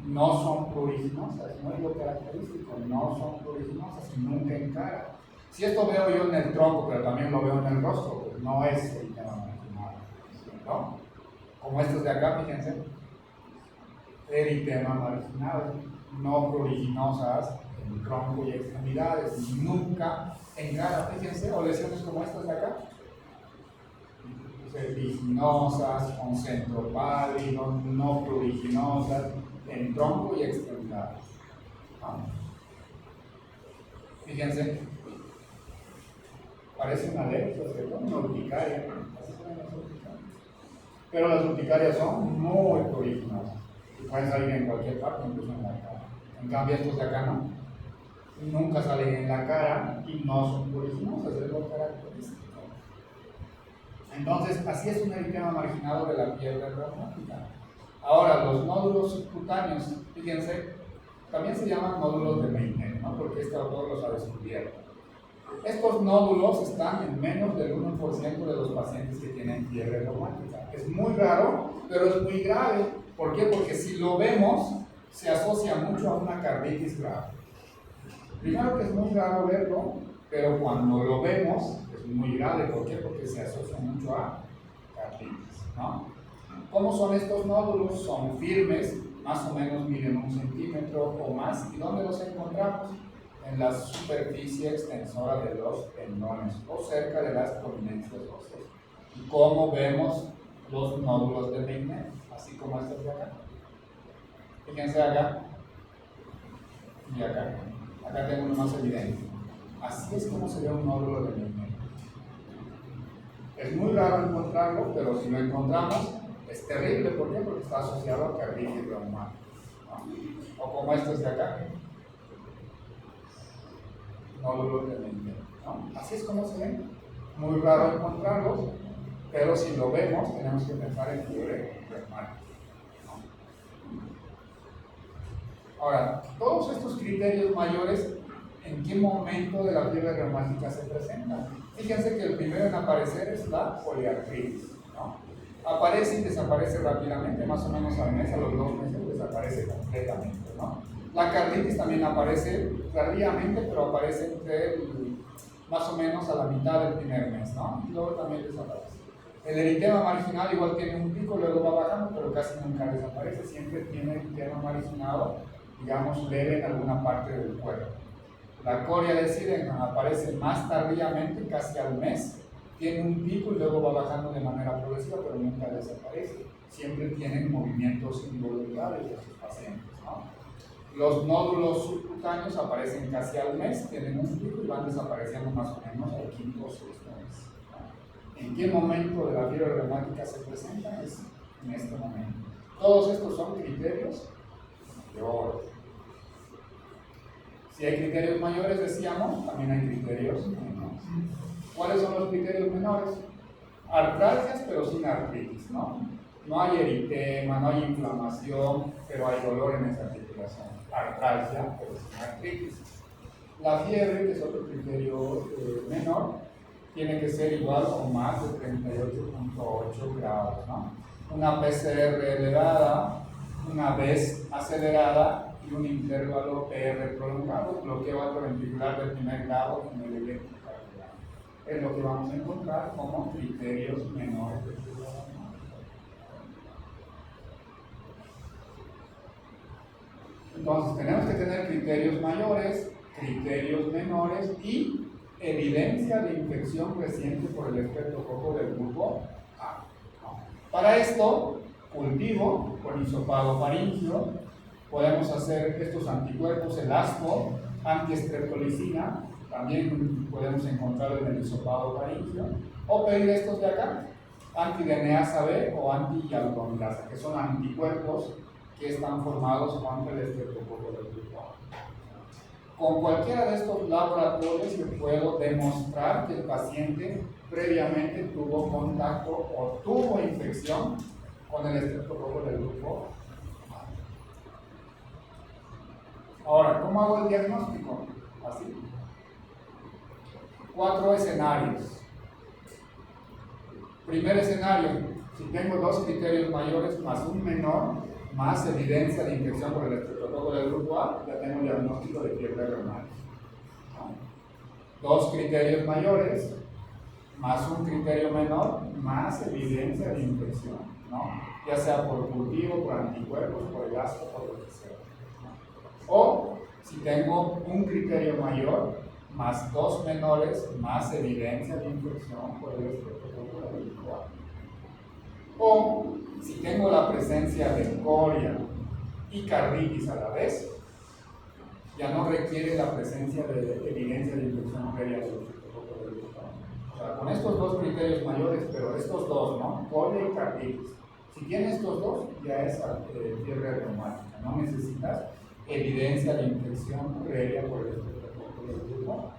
no son pruriginosas, no es lo característico, no son pruriginosas y nunca en cara. Si esto veo yo en el tronco, pero también lo veo en el rostro, pues no es eritema marginado, ¿no? Como estos de acá, fíjense, eritema marginado, no pruriginosas en tronco y extremidades, nunca en cara, fíjense, o lesiones como estas de acá, serpiginosas, con centro pálido, no pruriginosas, en tronco y extremidades. Fíjense, parece una alergia, ¿cierto? Una urticaria, así son las urticarias. Pero las urticarias son muy pruriginosas y pueden salir en cualquier parte, incluso en la cara. En cambio, estos de acá no, nunca salen en la cara y no son pruriginosas, es lo característico. Entonces, así es un eritema marginado de la fiebre reumática. Ahora, los nódulos subcutáneos, fíjense, también se llaman nódulos de Meynet, ¿no? Porque este autor los ha descubierto. Estos nódulos están en menos del 1% de los pacientes que tienen fiebre reumática. Es muy raro, pero es muy grave. ¿Por qué? Porque si lo vemos, se asocia mucho a una carditis grave. Primero que es muy raro verlo, pero cuando lo vemos es muy grave. ¿Por qué? Porque se asocia mucho a carditis, ¿no? ¿Cómo son estos nódulos? Son firmes, más o menos miden 1 centímetro o más. ¿Y dónde los encontramos? En la superficie extensora de los tendones o cerca de las prominencias óseas. ¿Y cómo vemos los nódulos de Meynet? Así como estos de acá. Fíjense acá y acá. Acá tengo uno más evidente. Así es como se ve un nódulo de Meynet. Es muy raro encontrarlo, pero si lo encontramos, es terrible. ¿Por qué? Porque está asociado a carditis reumática, ¿no? O como estos de acá. Nódulos de Meynet, ¿no? Así es como se ven. Muy raro encontrarlos, pero si lo vemos, tenemos que pensar en fiebre reumática, ¿no? Ahora, todos estos criterios mayores, ¿en qué momento de la fiebre reumática se presentan? Fíjense que el primero en aparecer es la poliartritis, ¿no? Aparece y desaparece rápidamente, más o menos al mes, a los 2 meses desaparece completamente, ¿no? La carditis también aparece tardíamente, pero aparece más o menos a la mitad del primer mes, ¿no? Y luego también desaparece. El eritema marginal igual tiene un pico, luego va bajando, pero casi nunca desaparece, siempre tiene eritema marginado, digamos, leve en alguna parte del cuerpo. La coria de Sydenham aparece más tardíamente, casi al mes, tiene un pico y luego va bajando de manera progresiva, pero nunca desaparece. Siempre tienen movimientos involuntarios de sus pacientes, ¿no? Los nódulos subcutáneos aparecen casi al mes, tienen un pico y van desapareciendo más o menos al 5º o 6º mes, ¿no? ¿En qué momento de la fiebre reumática se presentan? Es en este momento. Todos estos son criterios de oro. Si hay criterios mayores, decíamos, también hay criterios menores. ¿Cuáles son los criterios menores? Artralgias, pero sin artritis, ¿no? No hay eritema, no hay inflamación, pero hay dolor en esa articulación. Artralgia, pero sin artritis. La fiebre, que es otro criterio menor, tiene que ser igual o más de 38.8 grados, ¿no? Una PCR elevada, una vez acelerada y un intervalo PR prolongado, bloqueo atrioventricular de primer grado en el electrocardiograma. Es lo que vamos a encontrar como criterios menores de fibrilación. Entonces, tenemos que tener criterios mayores, criterios menores y evidencia de infección reciente por el estreptococo del grupo A. Para esto, cultivo con hisopado faríngeo, podemos hacer estos anticuerpos, el ASPO, antiestreptolicina, también podemos encontrarlo en el hisopado faríngeo, o pedir estos de acá, anti-DNasa B o anti-hialuronidasa, que son anticuerpos que están formados contra el estreptococo del grupo A. Con cualquiera de estos laboratorios yo puedo demostrar que el paciente previamente tuvo contacto o tuvo infección con el estreptococo del grupo A. Ahora, ¿cómo hago el diagnóstico? Así. 4 escenarios. Primer escenario, si tengo 2 criterios mayores más un menor, más evidencia de infección por el estreptococo del grupo A, ya tengo diagnóstico de fiebre reumática. 2 criterios mayores, más un criterio menor, más evidencia de infección, ¿no? Ya sea por cultivo, por anticuerpos, por el asco, por lo que sea. O si tengo un criterio mayor, más 2 menores, más evidencia de infección por el estreptococo del grupo A. O si tengo la presencia de coria y carditis a la vez, ya no requiere la presencia de evidencia de infección previa del estreptococo del grupo A. O sea, con estos 2 criterios mayores, pero estos 2, ¿no? Coria y carditis. Si tienes estos 2, ya es fiebre reumática. No necesitas evidencia de infección previa por el estreptococo del grupo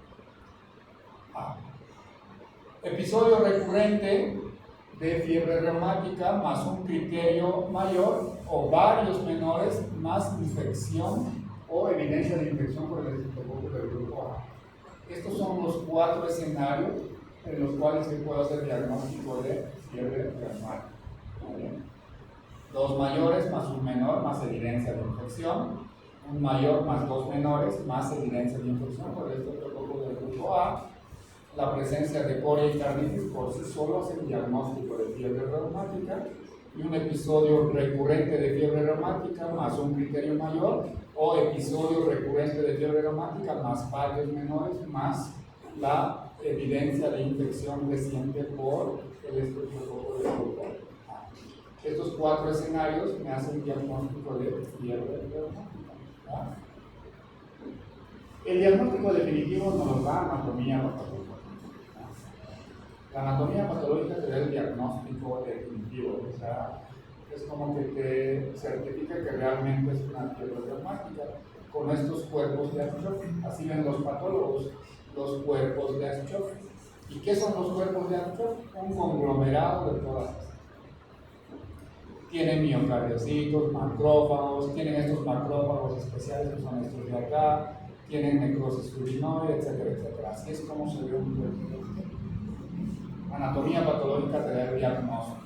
A. Episodio recurrente de fiebre reumática más un criterio mayor o varios menores más infección o evidencia de infección por el estreptococo del grupo A. Estos son los 4 escenarios en los cuales se puede hacer diagnóstico de fiebre reumática. ¿Vale? 2 mayores más un menor más evidencia de infección, un mayor más 2 menores más evidencia de infección por el estreptococo del grupo A. La presencia de coria y carditis por sí solo es el diagnóstico de fiebre reumática, y un episodio recurrente de fiebre reumática más un criterio mayor, o episodio recurrente de fiebre reumática más varios menores más la evidencia de infección reciente por el estreptococo del grupo A. Estos 4 escenarios me hacen diagnóstico de fiebre reumática. ¿Ah? El diagnóstico definitivo nos lo da anatomía patológica. La anatomía patológica te da el diagnóstico definitivo, o sea, es como que te certifica que realmente es una fiebre reumática con estos cuerpos de Ashcroft. Así ven los patólogos, los cuerpos de Ashcroft. ¿Y qué son los cuerpos de Ashcroft? Un conglomerado de todas estas. Tienen miocardiocitos, macrófagos, tienen estos macrófagos especiales que son estos de acá, tienen necrosis urinoide, etcétera, etcétera. Así es como se ve un cuerpo. Anatomía patológica te da el diagnóstico.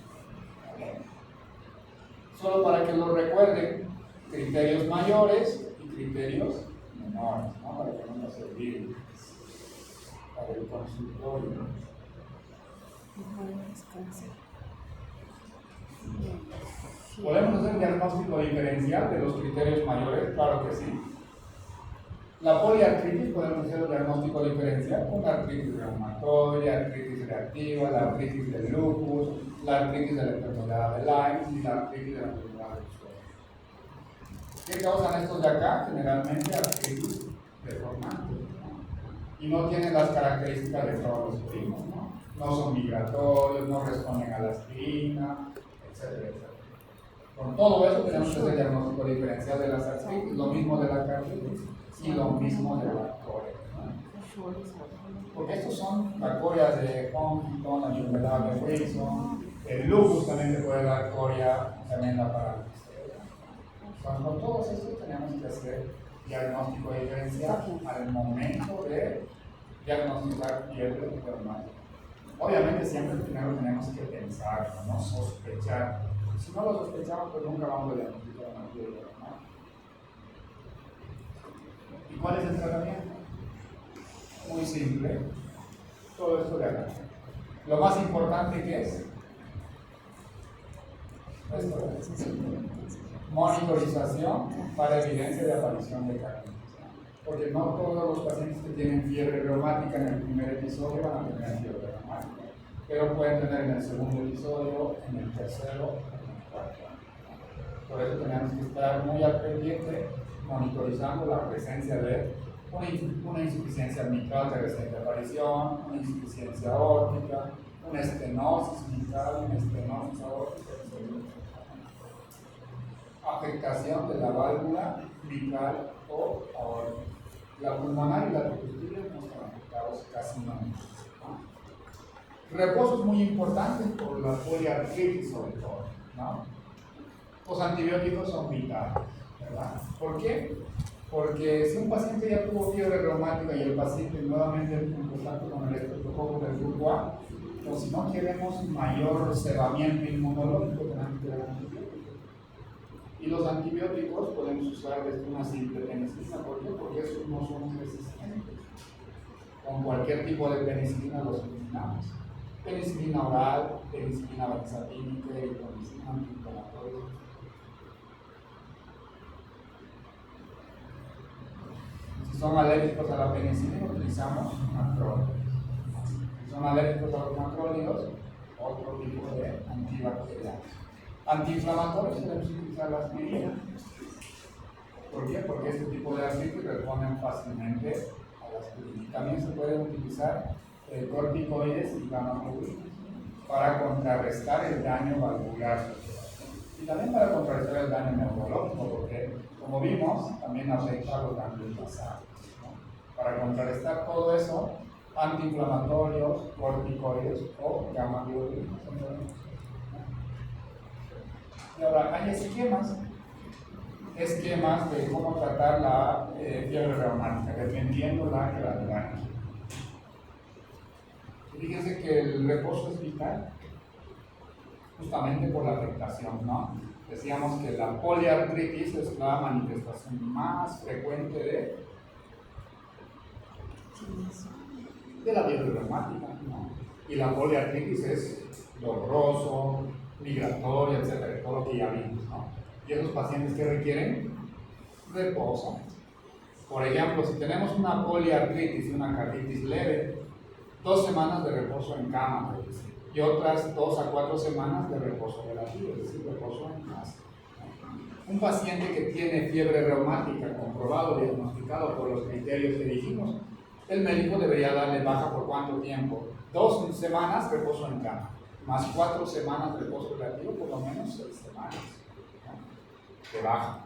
Solo para que lo recuerden, criterios mayores y criterios menores, ¿no? Para que no nos olviden para el consultorio. ¿Podemos hacer un diagnóstico diferencial de los criterios mayores? Claro que sí. La poliartritis podemos hacer un diagnóstico diferencial con la artritis reumatoide, artritis reactiva, la artritis del lupus, la artritis de la enfermedad de Lyme y la artritis de la enfermedad del suelo. ¿Qué causan estos de acá? Generalmente artritis deformante, ¿no? Y no tienen las características de todos los primos, ¿no? No son migratorios, no responden a la aspirina, etcétera, etcétera. Con todo eso tenemos que hacer diagnóstico diferencial de las artritis, lo mismo de la carditis y lo mismo de la coria, ¿no? Porque estos son la coria de Huntington, la enfermedad de Wilson, el lupus también te puede dar coria, también la parálisis. Con todos estos tenemos que hacer diagnóstico diferencial al momento de diagnosticar fiebre reumática. Obviamente siempre primero tenemos que pensar, no sospechar. Si no lo sospechamos, pues nunca vamos a diagnosticar una fiebre reumática. ¿Y cuál es el tratamiento? Muy simple. Todo esto de acá. Lo más importante que es esto es monitorización para evidencia de aparición de carnitis. Porque no todos los pacientes que tienen fiebre reumática en el primer episodio van a tener fiebre reumática, pero pueden tener en el segundo episodio, en el tercero, en el cuarto. Por eso tenemos que estar muy al pendiente, monitorizando la presencia de una insuficiencia mitral de reciente aparición, una insuficiencia aórtica, una estenosis mitral, una estenosis aórtica, afectación de la válvula mitral o aórtica. La pulmonar y la tricuspidia no están afectados casi no. Reposo es muy importante por la poliartritis sobre todo, ¿no? Los antibióticos son vitales, ¿verdad? ¿Por qué? Porque si un paciente ya tuvo fiebre reumática y el paciente nuevamente en contacto con el estreptococo del grupo A, o si no queremos mayor cebamiento inmunológico, tenemos que dar antibióticos. Y los antibióticos podemos usar desde una simple penicilina. ¿Por qué? Porque esos no son resistentes. Con cualquier tipo de penicilina los eliminamos. Penicilina oral, penicilina benzatínica y penicilina antiinflamatoria. Si son alérgicos a la penicilina, utilizamos macrólidos. Si son alérgicos a los macrólidos, otro tipo de antibacterianos. Antiinflamatorios debemos utilizar la aspirina. ¿Por qué? Porque este tipo de artritis responden fácilmente a la aspirina. También se pueden utilizar corticoides y gamma-globulinas para contrarrestar el daño valvular y también para contrarrestar el daño neurológico, porque como vimos, también afecta a los ganglios basales, ¿no? Para contrarrestar todo eso, antiinflamatorios, corticoides o gamma-globulinas. Y ahora hay esquemas de cómo tratar la fiebre reumática, dependiendo la gravedad. Fíjense que el reposo es vital, justamente por la afectación, ¿no? Decíamos que la poliartritis es la manifestación más frecuente de la fiebre reumática, ¿no? Y la poliartritis es doloroso, migratoria, etcétera, todo lo que ya vimos, ¿no? Y esos pacientes que requieren reposo. Por ejemplo, si tenemos una poliartritis y una carditis leve, 2 semanas de reposo en cama, y otras 2 a 4 semanas de reposo relativo, es decir, reposo en casa. Un paciente que tiene fiebre reumática, comprobado, diagnosticado por los criterios que dijimos, el médico debería darle baja por ¿cuánto tiempo? 2 semanas reposo en cama, más 4 semanas de reposo relativo, por lo menos 6 semanas, ¿no? De baja.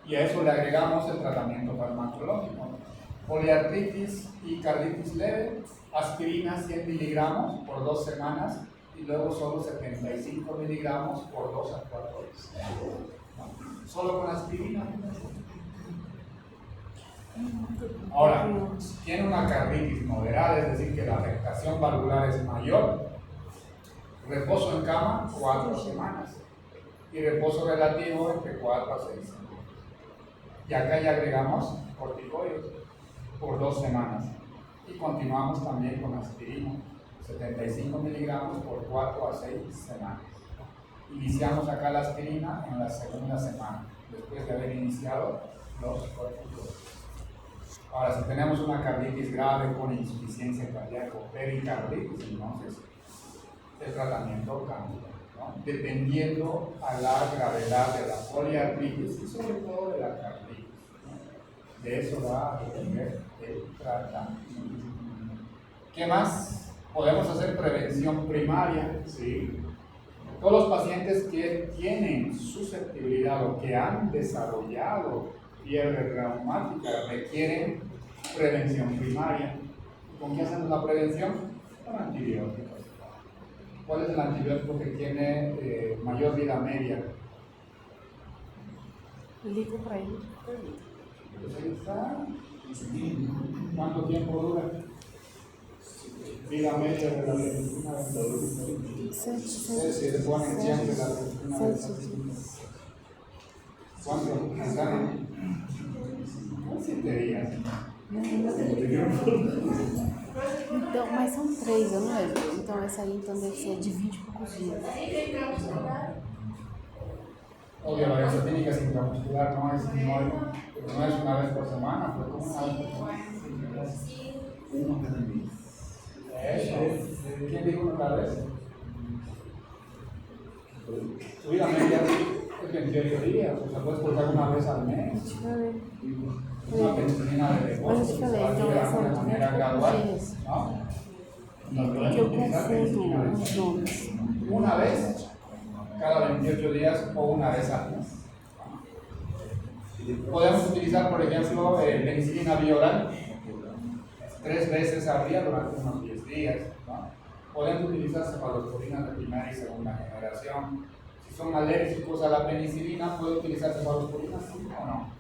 Y a eso le agregamos el tratamiento farmacológico. Poliartritis y carditis leve, aspirina 100 miligramos por 2 semanas y luego solo 75 miligramos por 2 a 4 horas. ¿No? Solo con aspirina. Ahora, si tiene una carditis moderada, es decir, que la afectación valvular es mayor, reposo en cama 4 semanas y reposo relativo entre 4 a 6 semanas. Y acá ya agregamos corticoides por 2 semanas y continuamos también con aspirina 75 miligramos por 4 a 6 semanas. Iniciamos acá la aspirina en la segunda semana después de haber iniciado los corticoides. Ahora, si tenemos una carditis grave con insuficiencia cardíaca o pericarditis, entonces el tratamiento cambia, ¿no? Dependiendo a la gravedad de la poliartritis y sobre todo de la carditis, ¿no? De eso va a depender el tratamiento. ¿Qué más? Podemos hacer prevención primaria, ¿sí? Todos los pacientes que tienen susceptibilidad o que han desarrollado fiebre reumática requieren prevención primaria. ¿Con qué hacemos la prevención? Con antibióticos. ¿Cuál es el antibiótico que tiene mayor vida media? Licopril. Pues ahí está. ¿Cuánto tiempo dura? Vida media de la penicilina benzatínica. Se le ponen siempre la penicilina benzatínica. ¿Cuánto? ¿Están? 7 días. Então, mas são 3, eu não lembro. Então essa aí então deve ser de 20 e poucos dias. Obvio, la benzatínica es intramuscular, no es una vez por semana, pero como una vez por semana. Uno cada mes. ¿Quién dijo una cada vez? Tu vida media es 28 días, o sea, puedes cortar una vez al mes. Deixa eu ver. Una penicilina de Mas eu reposo, te se falei, va então essa liberando de é de manera 20 e gradual, poucos dias. ¿no? Porque eu confundo os nomes. Una vez cada 28 días o una vez al mes. Podemos utilizar, por ejemplo, penicilina bioral 3 veces al día durante unos 10 días. ¿No? Pueden utilizar cefalosporinas de primera y segunda generación. Si son alérgicos a la penicilina, ¿puede utilizar cefalosporinas o no?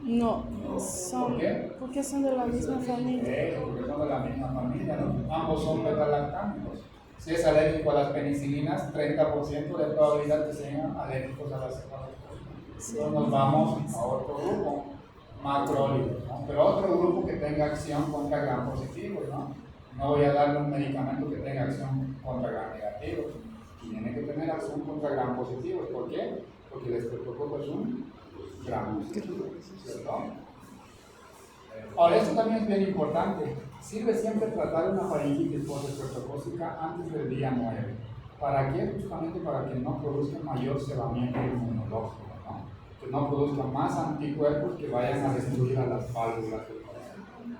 No, son, ¿Por qué? porque son de la misma familia. Porque son de la misma familia, ¿no? Ambos son beta-lactámicos. Si es alérgico a las penicilinas, 30% de probabilidad que sean alérgicos a las cefalosporinas. Entonces nos vamos a otro grupo, macrólidos, ¿no? Pero otro grupo que tenga acción contra gram positivos, ¿no? No voy a darle un medicamento que tenga acción contra gram negativos. Tiene que tener acción contra gram positivos. ¿Por qué? Porque el estreptococo es un gram positivo, ¿cierto? Ahora, esto también es bien importante. Sirve siempre tratar una faringitis postestreptocócica antes del día 9. ¿Para qué? Justamente para que no produzca mayor cebamiento inmunológico, ¿no? Que no produzca más anticuerpos que vayan a destruir a las válvulas del corazón.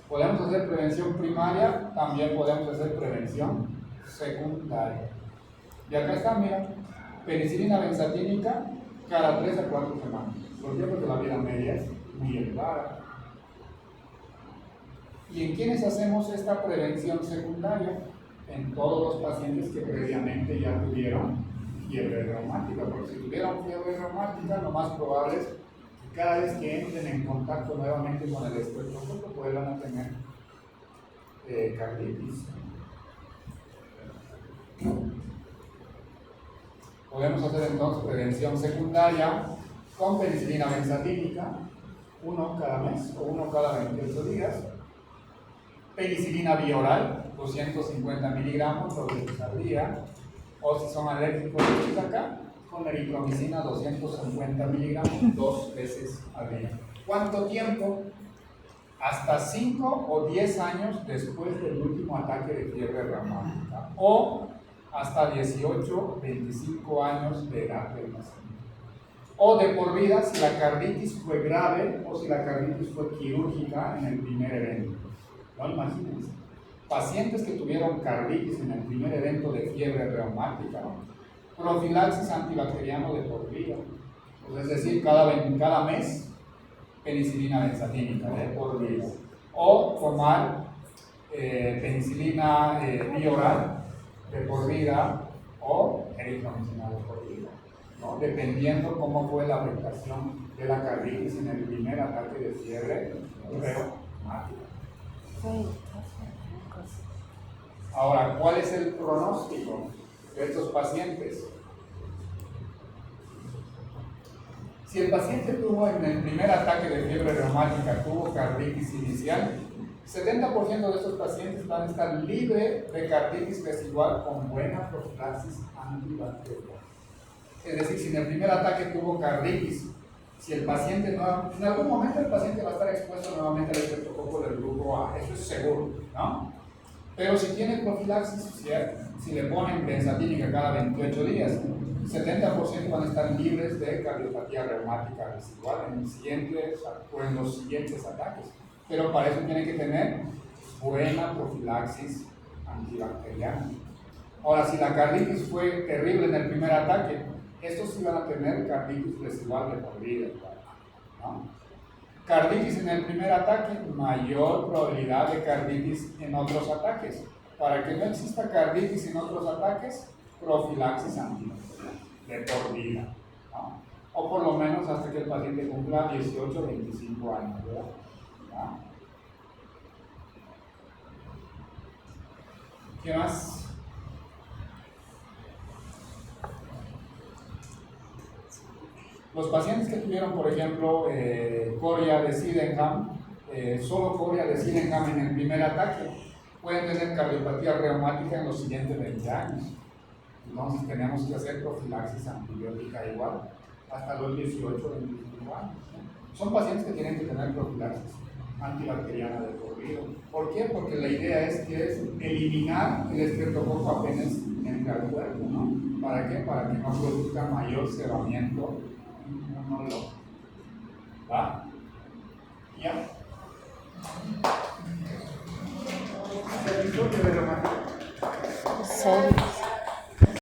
Podemos hacer prevención primaria, también podemos hacer prevención secundaria. Y acá está, mira, penicilina benzatínica cada 3 a 4 semanas. ¿Por qué? Porque la vida media es muy elevada. ¿Y en quiénes hacemos esta prevención secundaria? En todos los pacientes que previamente ya tuvieron fiebre reumática, porque si tuvieron fiebre reumática, lo más probable es que cada vez que entren en contacto nuevamente con el estreptococo puedan a tener carditis. Podemos hacer entonces prevención secundaria con penicilina benzatínica, 1 cada mes o 1 cada 28 días. Penicilina bioral, 250 miligramos 2 veces al día. O si son alérgicos acá, con eritromicina 250 miligramos 2 veces al día. ¿Cuánto tiempo? Hasta 5 o 10 años después del último ataque de fiebre reumática. O hasta 18, 25 años de edad del paciente. O de por vida si la carditis fue grave o si la carditis fue quirúrgica en el primer evento. No, imagínense. Pacientes que tuvieron carditis en el primer evento de fiebre reumática, ¿no? Profilaxis antibacteriano de por vida. Pues es decir, cada mes penicilina benzatínica de por vida. O tomar penicilina bioral de por vida o eritromicina de por vida, ¿no? Dependiendo cómo fue la afectación de la carditis en el primer ataque de fiebre reumática. Ahora, ¿cuál es el pronóstico de estos pacientes? Si el paciente tuvo en el primer ataque de fiebre reumática, tuvo carditis inicial, 70% de estos pacientes van a estar libres de carditis residual con buena profilaxis antibacteriana. Es decir, si en el primer ataque tuvo carditis, si el paciente no, en algún momento el paciente va a estar expuesto nuevamente al estreptococo del grupo A, eso es seguro, ¿no? Pero si tiene profilaxis, si le ponen benzatínica cada 28 días, 70% van a estar libres de cardiopatía reumática residual en los siguientes ataques. Pero para eso tiene que tener buena profilaxis antibacteriana. Ahora, si la carditis fue terrible en el primer ataque, estos sí van a tener carditis residual de por vida, ¿no? Carditis en el primer ataque, mayor probabilidad de carditis en otros ataques. Para que no exista carditis en otros ataques, profilaxis antibacteriana de por vida, ¿no? o por lo menos hasta que el paciente cumpla 18 o 25 años, ¿verdad? ¿Ah? ¿Qué más? Los pacientes que tuvieron, por ejemplo, coria de Sydenham, solo coria de Sydenham en el primer ataque, pueden tener cardiopatía reumática en los siguientes 20 años. Entonces tenemos que hacer profilaxis antibiótica igual hasta los 18 o 25 años. Son pacientes que tienen que tener profilaxis antibacteriana de corrido. ¿Por qué? Porque la idea es eliminar el estreptococo apenas entre al cuerpo, ¿no? ¿Para qué? Para que no produzca mayor cebamiento inmunológico. ¿Va? ¿Ya? Sério.